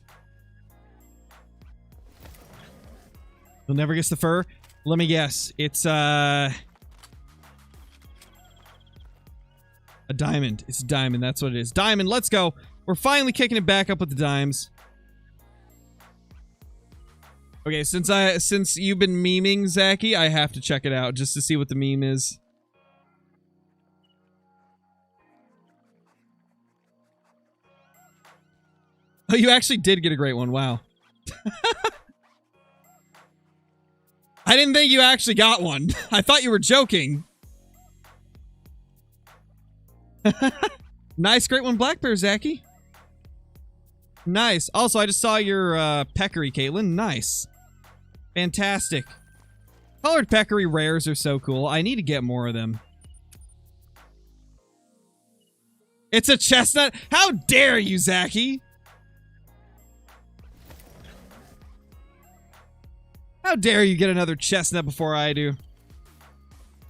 You'll never guess the fur. Let me guess. It's, a diamond. It's a diamond. That's what it is. Diamond, let's go. We're finally kicking it back up with the dimes. Okay, since you've been memeing, Zachy, I have to check it out just to see what the meme is. Oh, you actually did get a great one. Wow. I didn't think you actually got one. I thought you were joking. Nice, great one, black bear, Zachy. Nice. Also, I just saw your peccary, Caitlin. Nice. Fantastic. Colored peccary rares are so cool. I need to get more of them. It's a chestnut. How dare you, Zachy? How dare you get another chestnut before I do?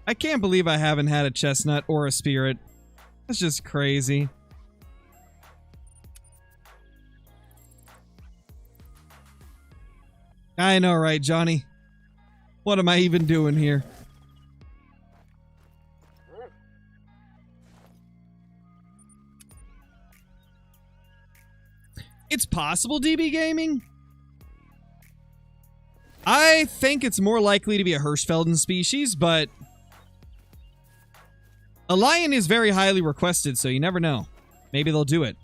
I can't believe I haven't had a chestnut or a spirit. That's just crazy. I know, right, Johnny? What am I even doing here? It's possible, DB Gaming? I think it's more likely to be a Hirschfelden species, but a lion is very highly requested, so you never know. Maybe they'll do it.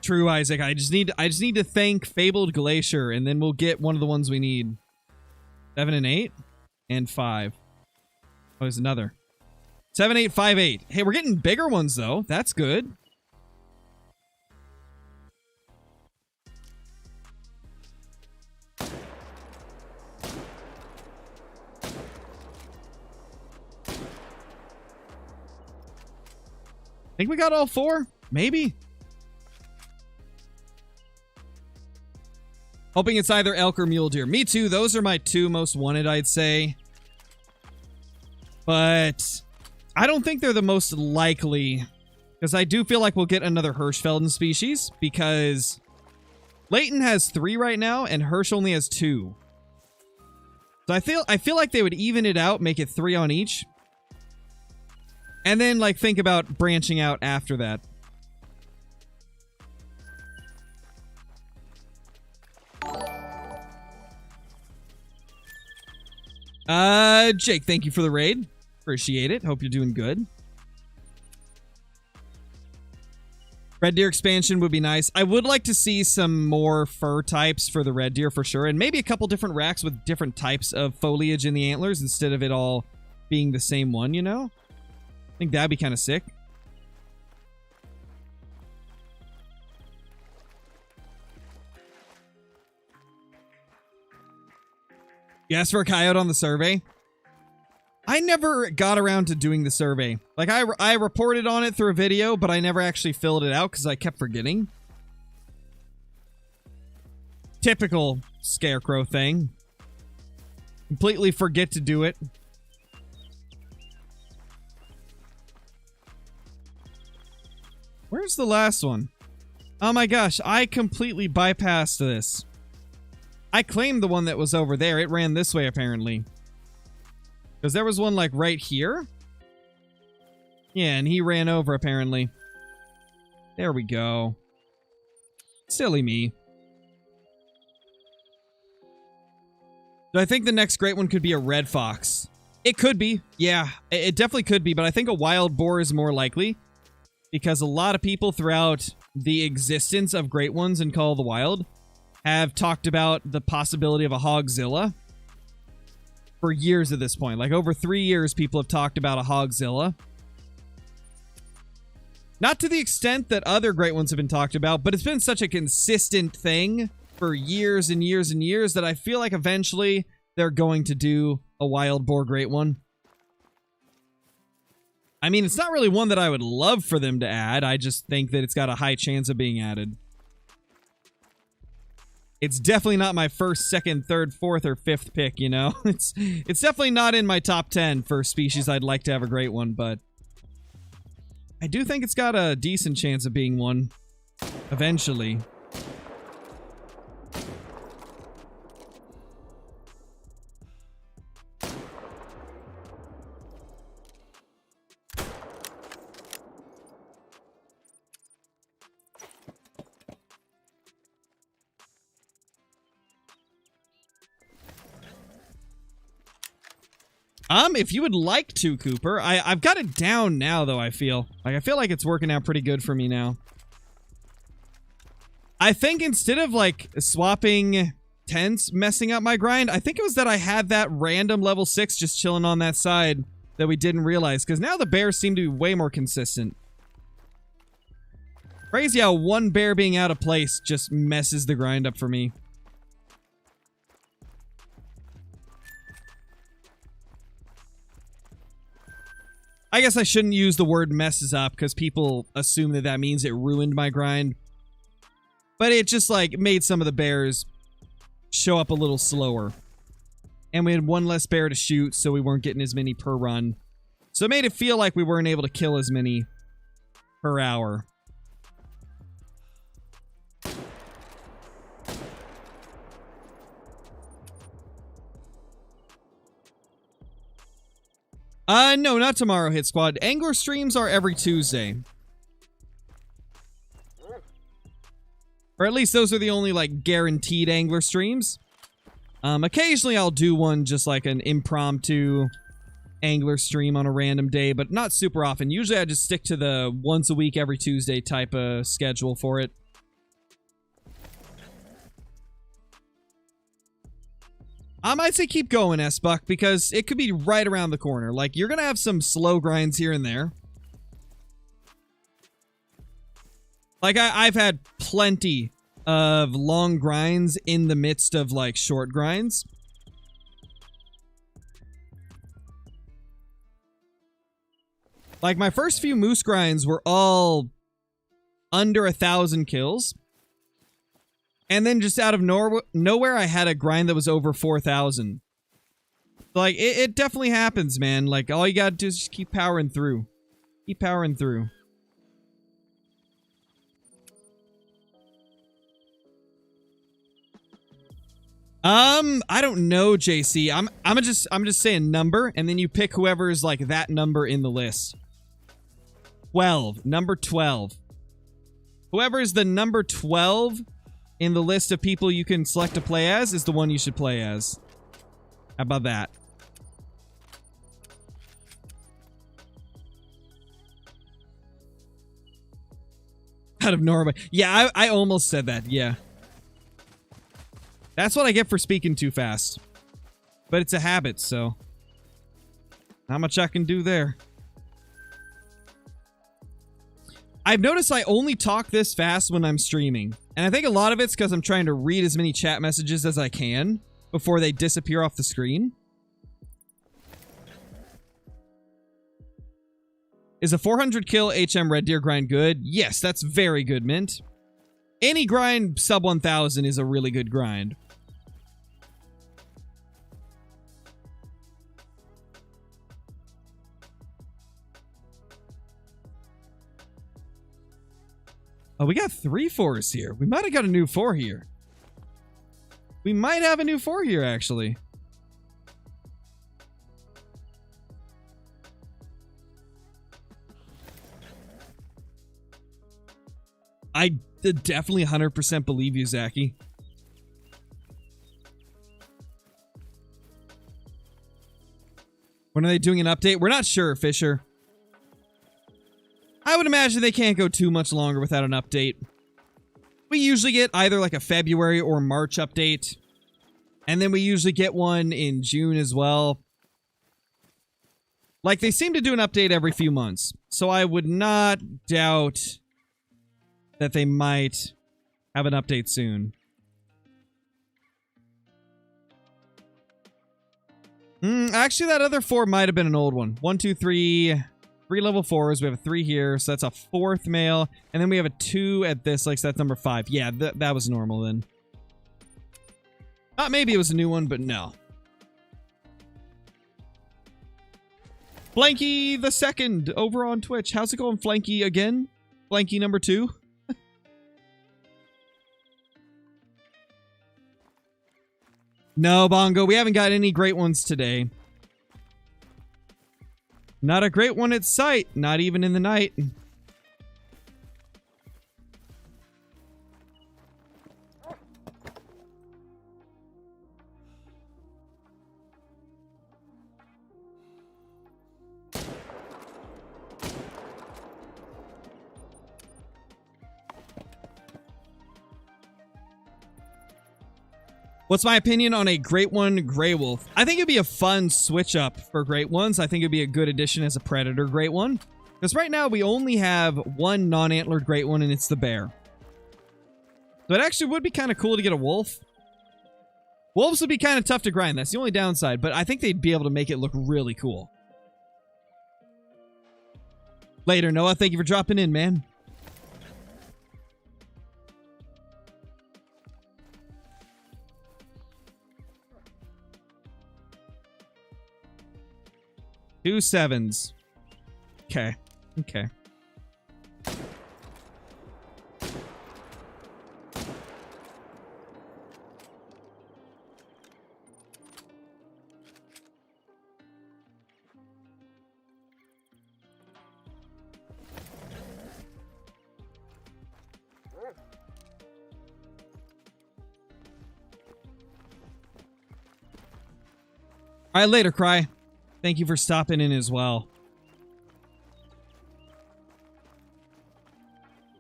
True, Isaac. I just need to thank Fabled Glacier, and then we'll get one of the ones we need. 7 and 8 and 5. Oh, there's another. 7, 8, 5, 8. Hey, we're getting bigger ones, though. That's good. Think we got all 4? Maybe. Hoping it's either elk or mule deer. Me too. Those are my 2 most wanted, I'd say. But I don't think they're the most likely. Because I do feel like we'll get another Hirschfelden species. Because Leighton has 3 right now, and Hirsch only has 2. So I feel like they would even it out, make it 3 on each. And then, like, think about branching out after that. Jake, thank you for the raid. Appreciate it. Hope you're doing good. Red deer expansion would be nice. I would like to see some more fur types for the red deer for sure. And maybe a couple different racks with different types of foliage in the antlers instead of it all being the same one, you know? I think that'd be kind of sick. You asked for a coyote on the survey? I never got around to doing the survey. Like, I reported on it through a video, but I never actually filled it out because I kept forgetting. Typical scarecrow thing. Completely forget to do it. Where's the last one? Oh my gosh, I completely bypassed this. I claimed the one that was over there. It ran this way, apparently. Because there was one, like, right here. Yeah, and he ran over, apparently. There we go. Silly me. Do I think the next great one could be a red fox? It could be. Yeah, it definitely could be, but I think a wild boar is more likely. Because a lot of people throughout the existence of great ones in Call of the Wild have talked about the possibility of a hogzilla. For years at this point. Like, over 3 years, people have talked about a hogzilla. Not to the extent that other great ones have been talked about, but it's been such a consistent thing for years and years and years that I feel like eventually they're going to do a wild boar great one. I mean, it's not really one that I would love for them to add. I just think that it's got a high chance of being added. It's definitely not my first, second, third, fourth, or fifth pick, you know? It's definitely not in my top 10 for species I'd like to have a great one, but I do think it's got a decent chance of being one eventually. If you would like to, Cooper. I've got it down now, though, I feel. Like, I feel like it's working out pretty good for me now. I think instead of, like, swapping tents messing up my grind, I think it was that I had that random level 6 just chilling on that side that we didn't realize. Because now the bears seem to be way more consistent. Crazy how one bear being out of place just messes the grind up for me. I guess I shouldn't use the word messes up because people assume that that means it ruined my grind. But it just, like, made some of the bears show up a little slower. And we had one less bear to shoot, so we weren't getting as many per run. So it made it feel like we weren't able to kill as many per hour. No, not tomorrow, Hit Squad. Angler streams are every Tuesday. Or at least those are the only, like, guaranteed angler streams. Occasionally I'll do one just like an impromptu angler stream on a random day, but not super often. Usually I just stick to the once a week, every Tuesday type of schedule for it. I'd say keep going, S-Buck, because it could be right around the corner. Like, you're going to have some slow grinds here and there. Like, I've had plenty of long grinds in the midst of, like, short grinds. Like, my first few moose grinds were all under 1,000 kills. And then just out of nowhere, I had a grind that was over 4,000. Like, it definitely happens, man. Like, all you gotta do is just keep powering through. Keep powering through. I don't know, JC. I'm just saying number, and then you pick whoever is like that number in the list. 12. Number 12. Whoever is the number 12 in the list of people you can select to play as is the one you should play as. How about that? Out of Norway. Yeah, I almost said that. Yeah. That's what I get for speaking too fast. But it's a habit, so not much I can do there. I've noticed I only talk this fast when I'm streaming. And I think a lot of it's because I'm trying to read as many chat messages as I can before they disappear off the screen. Is a 400 kill HM Red Deer grind good? Yes, that's very good, Mint. Any grind sub 1,000 is a really good grind. Oh, we got 3 4s here. We might have got a new 4 here. We might have a new 4 here, actually. I definitely 100% believe you, Zachy. When are they doing an update? We're not sure, Fisher. I would imagine they can't go too much longer without an update. We usually get either like a February or March update. And then we usually get one in June as well. Like, they seem to do an update every few months. So I would not doubt that they might have an update soon. Actually, that other 4 might have been an old one. 1, 2, 3... 3 level 4s. We have a 3 here, so that's a 4th male. And then we have a 2 at this, like, so that's number 5. Yeah, that was normal then. Maybe it was a new one, but no. Flanky the second over on Twitch. How's it going, Flanky again? Flanky number 2. No, Bongo, we haven't got any great ones today. Not a great one at sight, not even in the night. What's my opinion on a Great One Grey Wolf? I think it'd be a fun switch up for Great Ones. I think it'd be a good addition as a Predator Great One. Because right now we only have one non-antlered Great One, and it's the bear. So it actually would be kind of cool to get a wolf. Wolves would be kind of tough to grind. That's the only downside. But I think they'd be able to make it look really cool. Later, Noah. Thank you for dropping in, man. Two 7s. Okay. Okay. All right, later, Cry. Thank you for stopping in as well.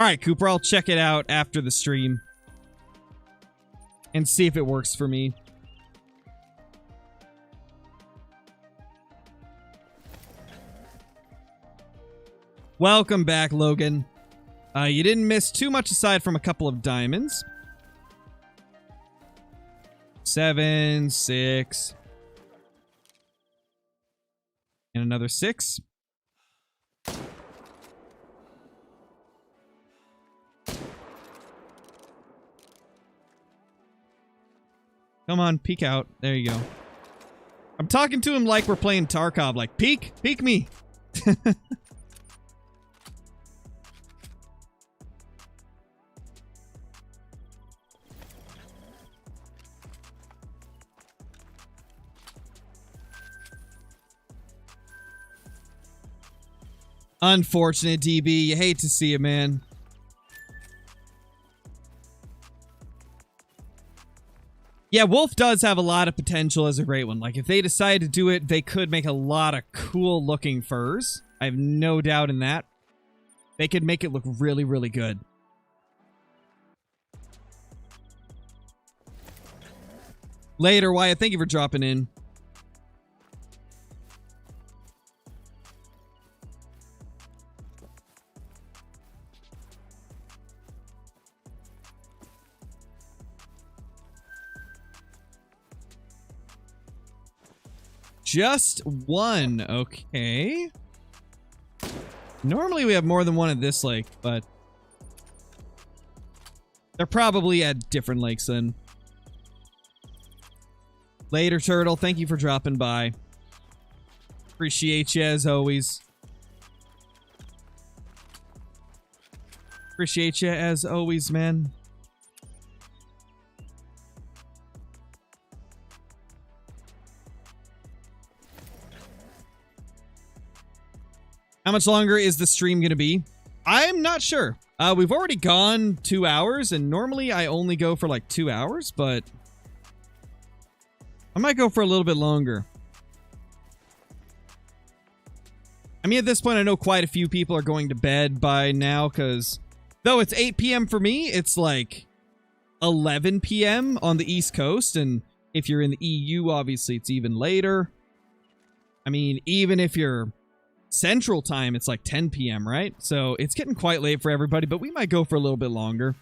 Alright, Cooper, I'll check it out after the stream. And see if it works for me. Welcome back, Logan. You didn't miss too much aside from a couple of diamonds. 7, 6... and another 6. Come on, peek out. There you go. I'm talking to him like we're playing Tarkov. Like, peek me. Unfortunate, DB. You hate to see it, man. Yeah, Wolf does have a lot of potential as a great one. Like, if they decide to do it, they could make a lot of cool-looking furs. I have no doubt in that. They could make it look really, really good. Later, Wyatt. Thank you for dropping in. Just one. Okay. Normally we have more than one at this lake, but they're probably at different lakes then. Later, Turtle. Thank you for dropping by. Appreciate you as always. Appreciate you as always, man. How much longer is the stream going to be? I'm not sure. We've already gone 2 hours, and normally I only go for like 2 hours, but I might go for a little bit longer. I mean, at this point, I know quite a few people are going to bed by now, because though it's 8 p.m. for me, it's like 11 p.m. on the East Coast, and if you're in the EU, obviously, it's even later. I mean, even if you're Central Time, it's like 10 p.m., right? So it's getting quite late for everybody, but we might go for a little bit longer.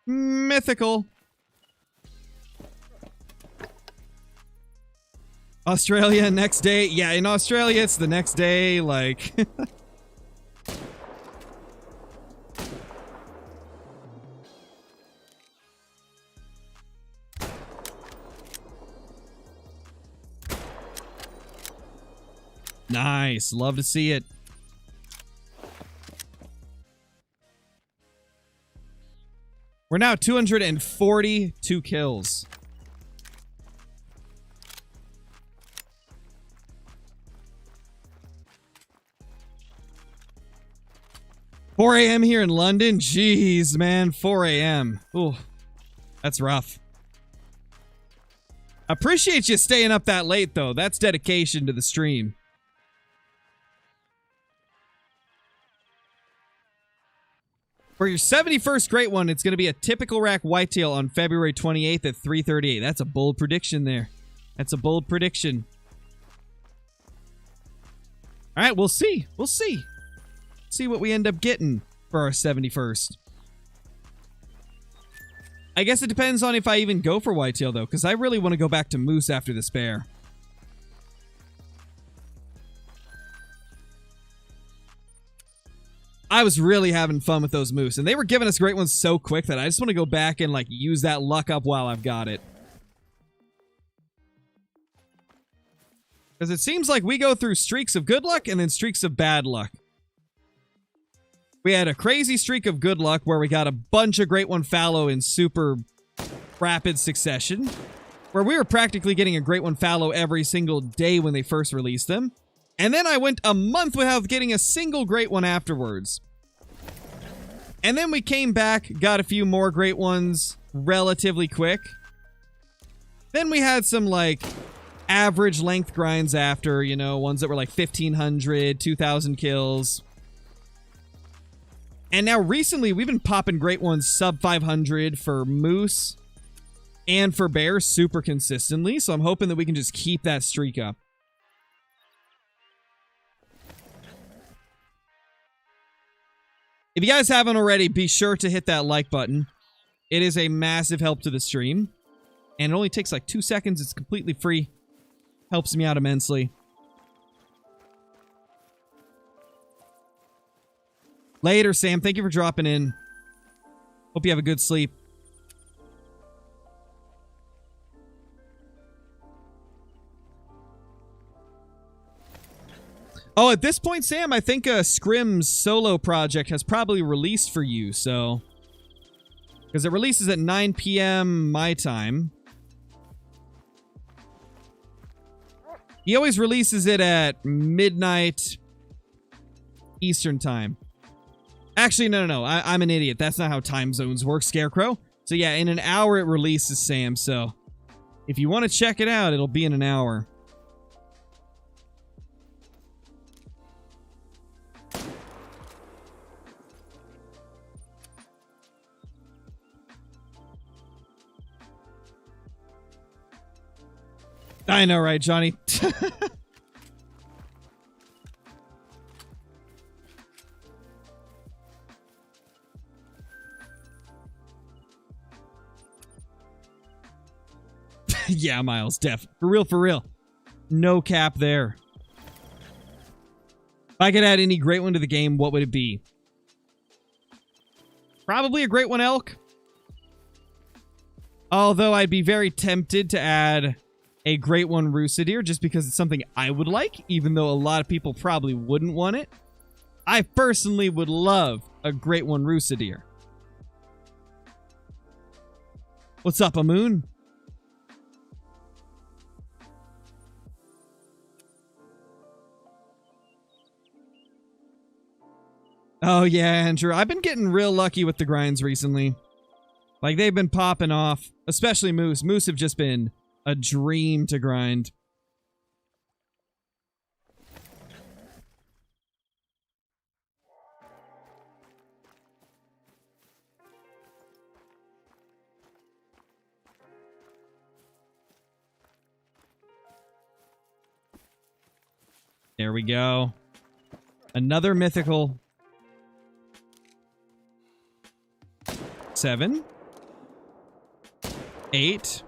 Mythical. Australia, next day. Yeah, in Australia, it's the next day, like... Nice. Love to see it. We're now 242 kills. $4 a.m. here in London? Jeez, man. 4 a.m. Ooh, that's rough. Appreciate you staying up that late, though. That's dedication to the stream. For your 71st great one, it's going to be a typical rack whitetail on February 28th at 3:38. That's a bold prediction there. That's a bold prediction. All right, we'll see. We'll see. See what we end up getting for our 71st. I guess it depends on if I even go for whitetail, though, because I really want to go back to moose after this bear. I was really having fun with those moose, and they were giving us great ones so quick that I just want to go back and, like, use that luck up while I've got it. Because it seems like we go through streaks of good luck and then streaks of bad luck. We had a crazy streak of good luck where we got a bunch of great one fallow in super rapid succession, where we were practically getting a great one fallow every single day when they first released them. And then I went a month without getting a single great one afterwards. And then we came back, got a few more great ones relatively quick. Then we had some, like, average length grinds after, you know, ones that were like 1,500, 2,000 kills. And now recently, we've been popping great ones sub 500 for moose and for bear super consistently. So I'm hoping that we can just keep that streak up. If you guys haven't already, be sure to hit that like button. It is a massive help to the stream. And it only takes like 2 seconds. It's completely free. Helps me out immensely. Later, Sam. Thank you for dropping in. Hope you have a good sleep. Oh, at this point, Sam, I think Scrim's solo project has probably released for you, so... Because it releases at 9 p.m. my time. He always releases it at midnight Eastern time. Actually, no. I'm an idiot. That's not how time zones work, Scarecrow. So yeah, in an hour it releases, Sam, so... If you want to check it out, it'll be in an hour. I know, right, Johnny? Yeah, Miles, def. For real. No cap there. If I could add any great one to the game, what would it be? Probably a great one, Elk. Although I'd be very tempted to add a great one, Roosadeer, just because it's something I would like, even though a lot of people probably wouldn't want it. I personally would love a great one, Roosadeer. What's up, Amoon? Oh, yeah, Andrew. I've been getting real lucky with the grinds recently. Like, they've been popping off. Especially Moose. Moose have just been a dream to grind. There we go. Another mythical. 7. 8.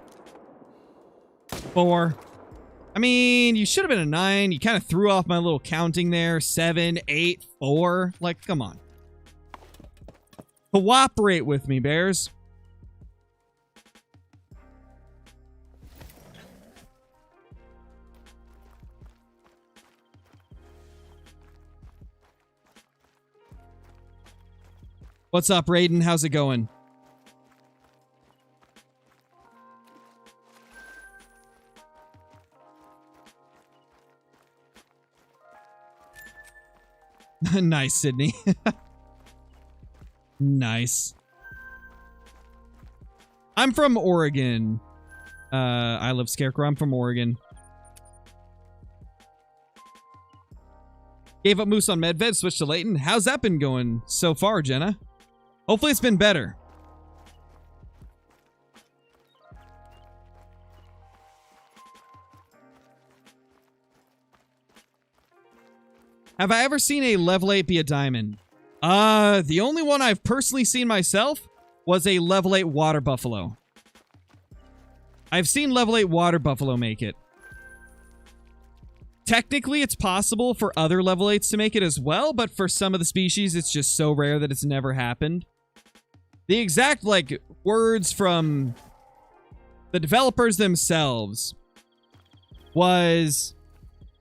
4. I mean, you should have been a 9. You kind of threw off my little counting there. 7, 8, 4. Like, come on. Cooperate with me, Bears. What's up, Raiden? How's it going? Nice, Sydney. Nice. I'm from Oregon. I love Scarecrow. I'm from Oregon. Gave up Moose on Medved, switched to Layton. How's that been going so far, Jenna? Hopefully it's been better. Have I ever seen a level 8 be a diamond? The only one I've personally seen myself was a level 8 water buffalo. I've seen level 8 water buffalo make it. Technically, it's possible for other level 8s to make it as well, but for some of the species, it's just so rare that it's never happened. The exact, like, words from the developers themselves was...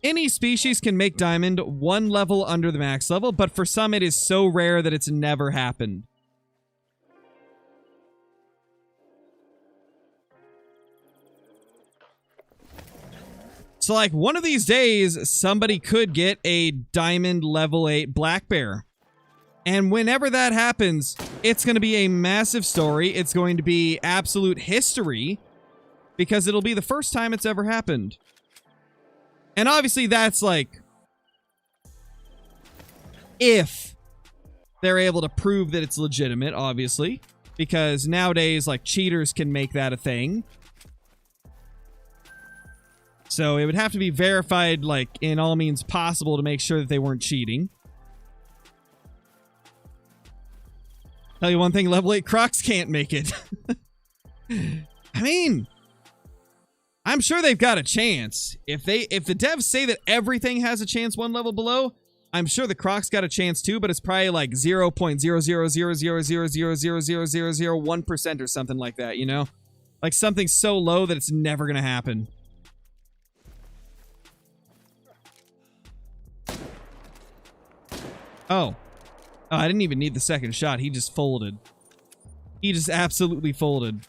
Any species can make diamond one level under the max level, but for some it is so rare that it's never happened. So, like, one of these days, somebody could get a diamond level 8 black bear. And whenever that happens, it's going to be a massive story. It's going to be absolute history, because it'll be the first time it's ever happened. And obviously that's like, if they're able to prove that it's legitimate, obviously. Because nowadays, like, cheaters can make that a thing. So it would have to be verified, like, in all means possible to make sure that they weren't cheating. Tell you one thing, level 8 Crocs can't make it. I mean... I'm sure they've got a chance. If the devs say that everything has a chance one level below, I'm sure the Croc's got a chance too, but it's probably like 0.00000000001% or something like that, you know? Like something so low that it's never gonna happen. Oh. Oh, I didn't even need the second shot. He just folded. He just absolutely folded.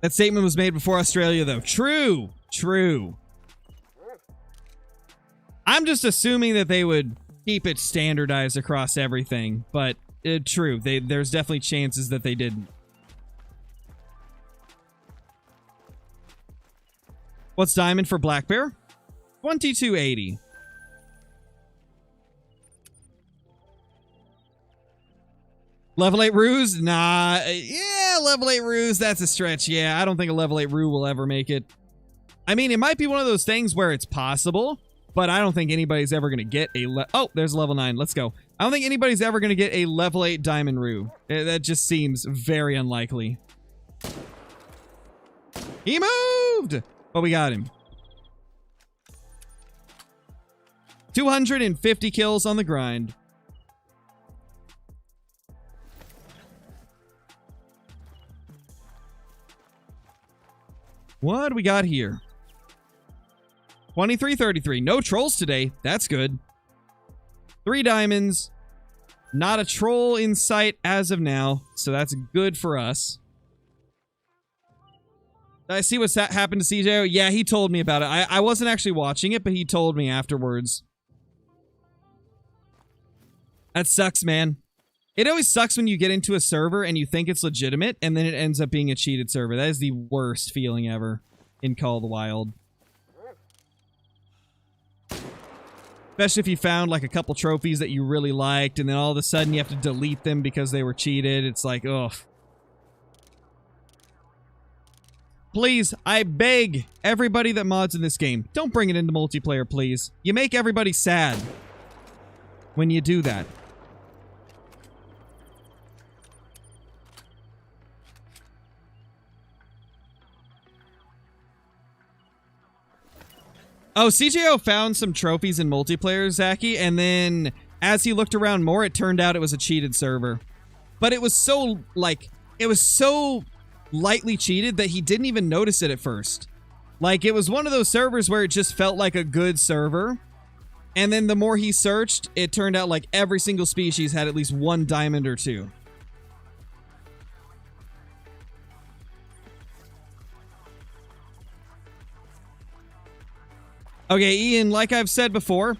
That statement was made before Australia, though. True. True. I'm just assuming that they would keep it standardized across everything, but true. There's definitely chances that they didn't. What's diamond for Black Bear? 2280. Level 8 ruse? Nah. Yeah, level 8 ruse. That's a stretch. Yeah, I don't think a level 8 ruse will ever make it. I mean, it might be one of those things where it's possible, but I don't think anybody's ever going to get a oh, there's level 9. Let's go. I don't think anybody's ever going to get a level 8 diamond ruse. That just seems very unlikely. He moved! But we got him. 250 kills on the grind. What do we got here? 2333. No trolls today. That's good. 3 diamonds. Not a troll in sight as of now, so that's good for us. Did I see what's happened to CJ? Yeah, he told me about it. I wasn't actually watching it, but he told me afterwards. That sucks, man. It always sucks when you get into a server and you think it's legitimate, and then it ends up being a cheated server. That is the worst feeling ever in Call of the Wild. Especially if you found like a couple trophies that you really liked, and then all of a sudden you have to delete them because they were cheated. It's like, ugh. Please, I beg everybody that mods in this game, don't bring it into multiplayer, please. You make everybody sad when you do that. Oh, CJO found some trophies in multiplayer, Zachy, and then as he looked around more, it turned out it was a cheated server. But it was so, like, it was so lightly cheated that he didn't even notice it at first. Like, it was one of those servers where it just felt like a good server. And then the more he searched, it turned out like every single species had at least 1 diamond or 2. Okay, Ian, like I've said before,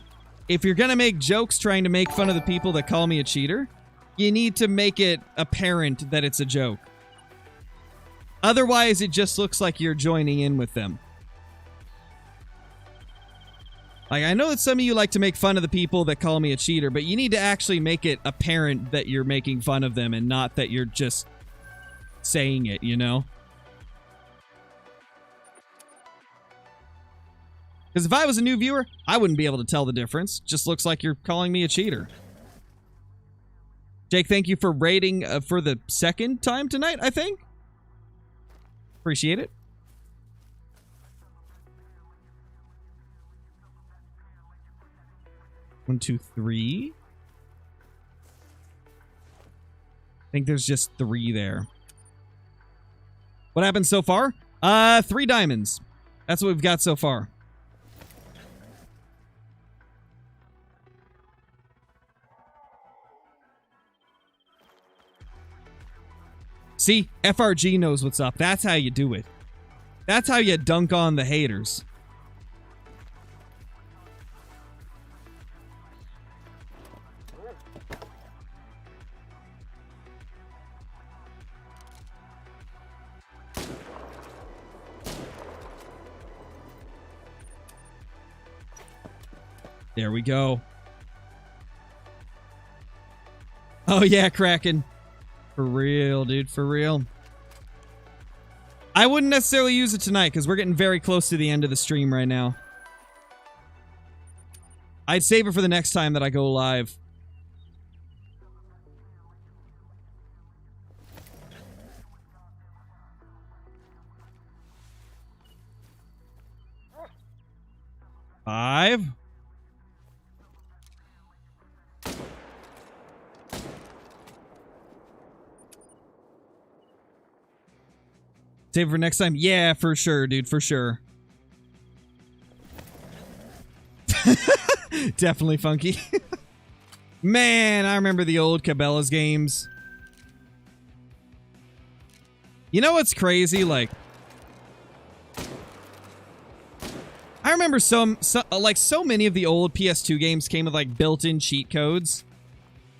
if you're gonna make jokes trying to make fun of the people that call me a cheater, you need to make it apparent that it's a joke. Otherwise, it just looks like you're joining in with them. Like, I know that some of you like to make fun of the people that call me a cheater, but you need to actually make it apparent that you're making fun of them and not that you're just saying it, you know? Because if I was a new viewer, I wouldn't be able to tell the difference. Just looks like you're calling me a cheater. Jake, thank you for raiding for the second time tonight, I think. Appreciate it. One, two, three. I think there's just 3 there. What happened so far? 3 diamonds. That's what we've got so far. See, FRG knows what's up. That's how you do it. That's how you dunk on the haters. There we go. Oh yeah, Kraken. For real, dude. For real. I wouldn't necessarily use it tonight because we're getting very close to the end of the stream right now. I'd save it for the next time that I go live. 5. Save it for next time? Yeah, for sure, dude, for sure. Definitely funky. Man, I remember the old Cabela's games. You know what's crazy? Like, I remember so many of the old PS2 games came with like built-in cheat codes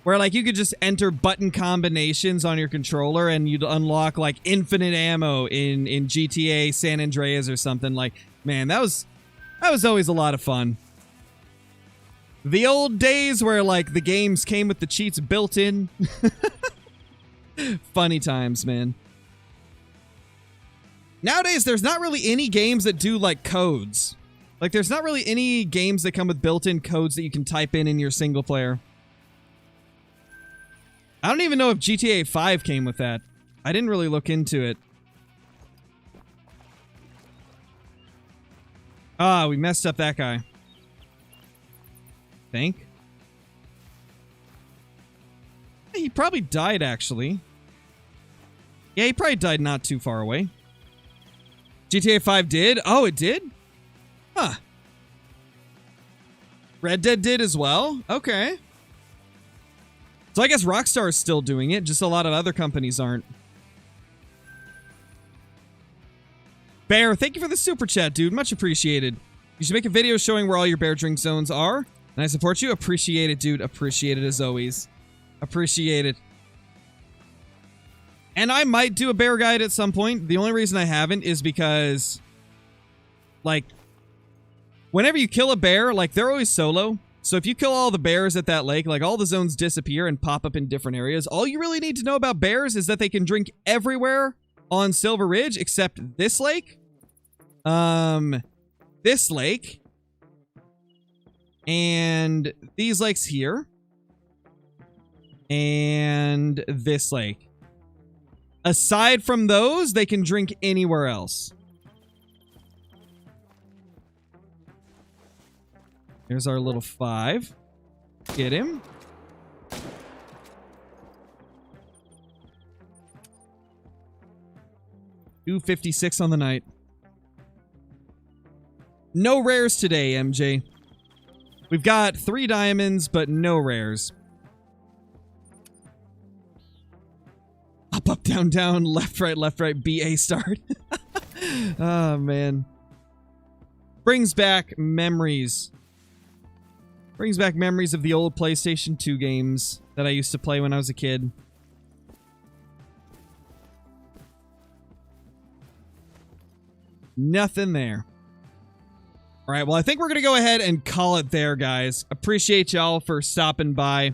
where like you could just enter button combinations on your controller and you'd unlock like infinite ammo in GTA San Andreas or something. Like, man, that was always a lot of fun. The old days where like the games came with the cheats built in. Funny times, man. Nowadays, there's not really any games that do like codes. Like, there's not really any games that come with built-in codes that you can type in your single player. I don't even know if GTA 5 came with that. I didn't really look into it. Ah, we messed up that guy. Think. He probably died, actually. Yeah, he probably died not too far away. GTA 5 did? Oh, it did? Huh. Red Dead did as well? Okay. So I guess Rockstar is still doing it, just a lot of other companies aren't. Bear, thank you for the super chat, dude. Much appreciated. You should make a video showing where all your bear drink zones are. And I support you. Appreciate it, dude. Appreciate it as always. Appreciate it. And I might do a bear guide at some point. The only reason I haven't is because, like, whenever you kill a bear, like, they're always solo. So if you kill all the bears at that lake, like, all the zones disappear and pop up in different areas. All you really need to know about bears is that they can drink everywhere on Silver Ridge except this lake. This lake. And these lakes here. And this lake. Aside from those, they can drink anywhere else. Here's our little 5. Get him. $256 on the night. No rares today, MJ. We've got 3 diamonds, but no rares. Up, down, down, left, right, B, A, start. Oh, man. Brings back memories. Brings back memories of the old PlayStation 2 games that I used to play when I was a kid. Nothing there. All right, well, I think we're going to go ahead and call it there, guys. Appreciate y'all for stopping by.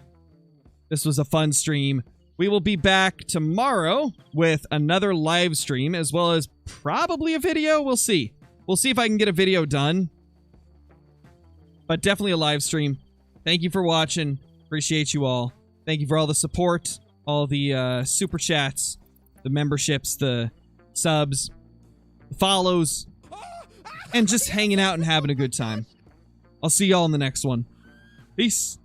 This was a fun stream. We will be back tomorrow with another live stream, as well as probably a video. We'll see. We'll see if I can get a video done. But definitely a live stream. Thank you for watching. Appreciate you all. Thank you for all the support, all the super chats, the memberships, the subs, the follows, and just hanging out and having a good time. I'll see y'all in the next one. Peace.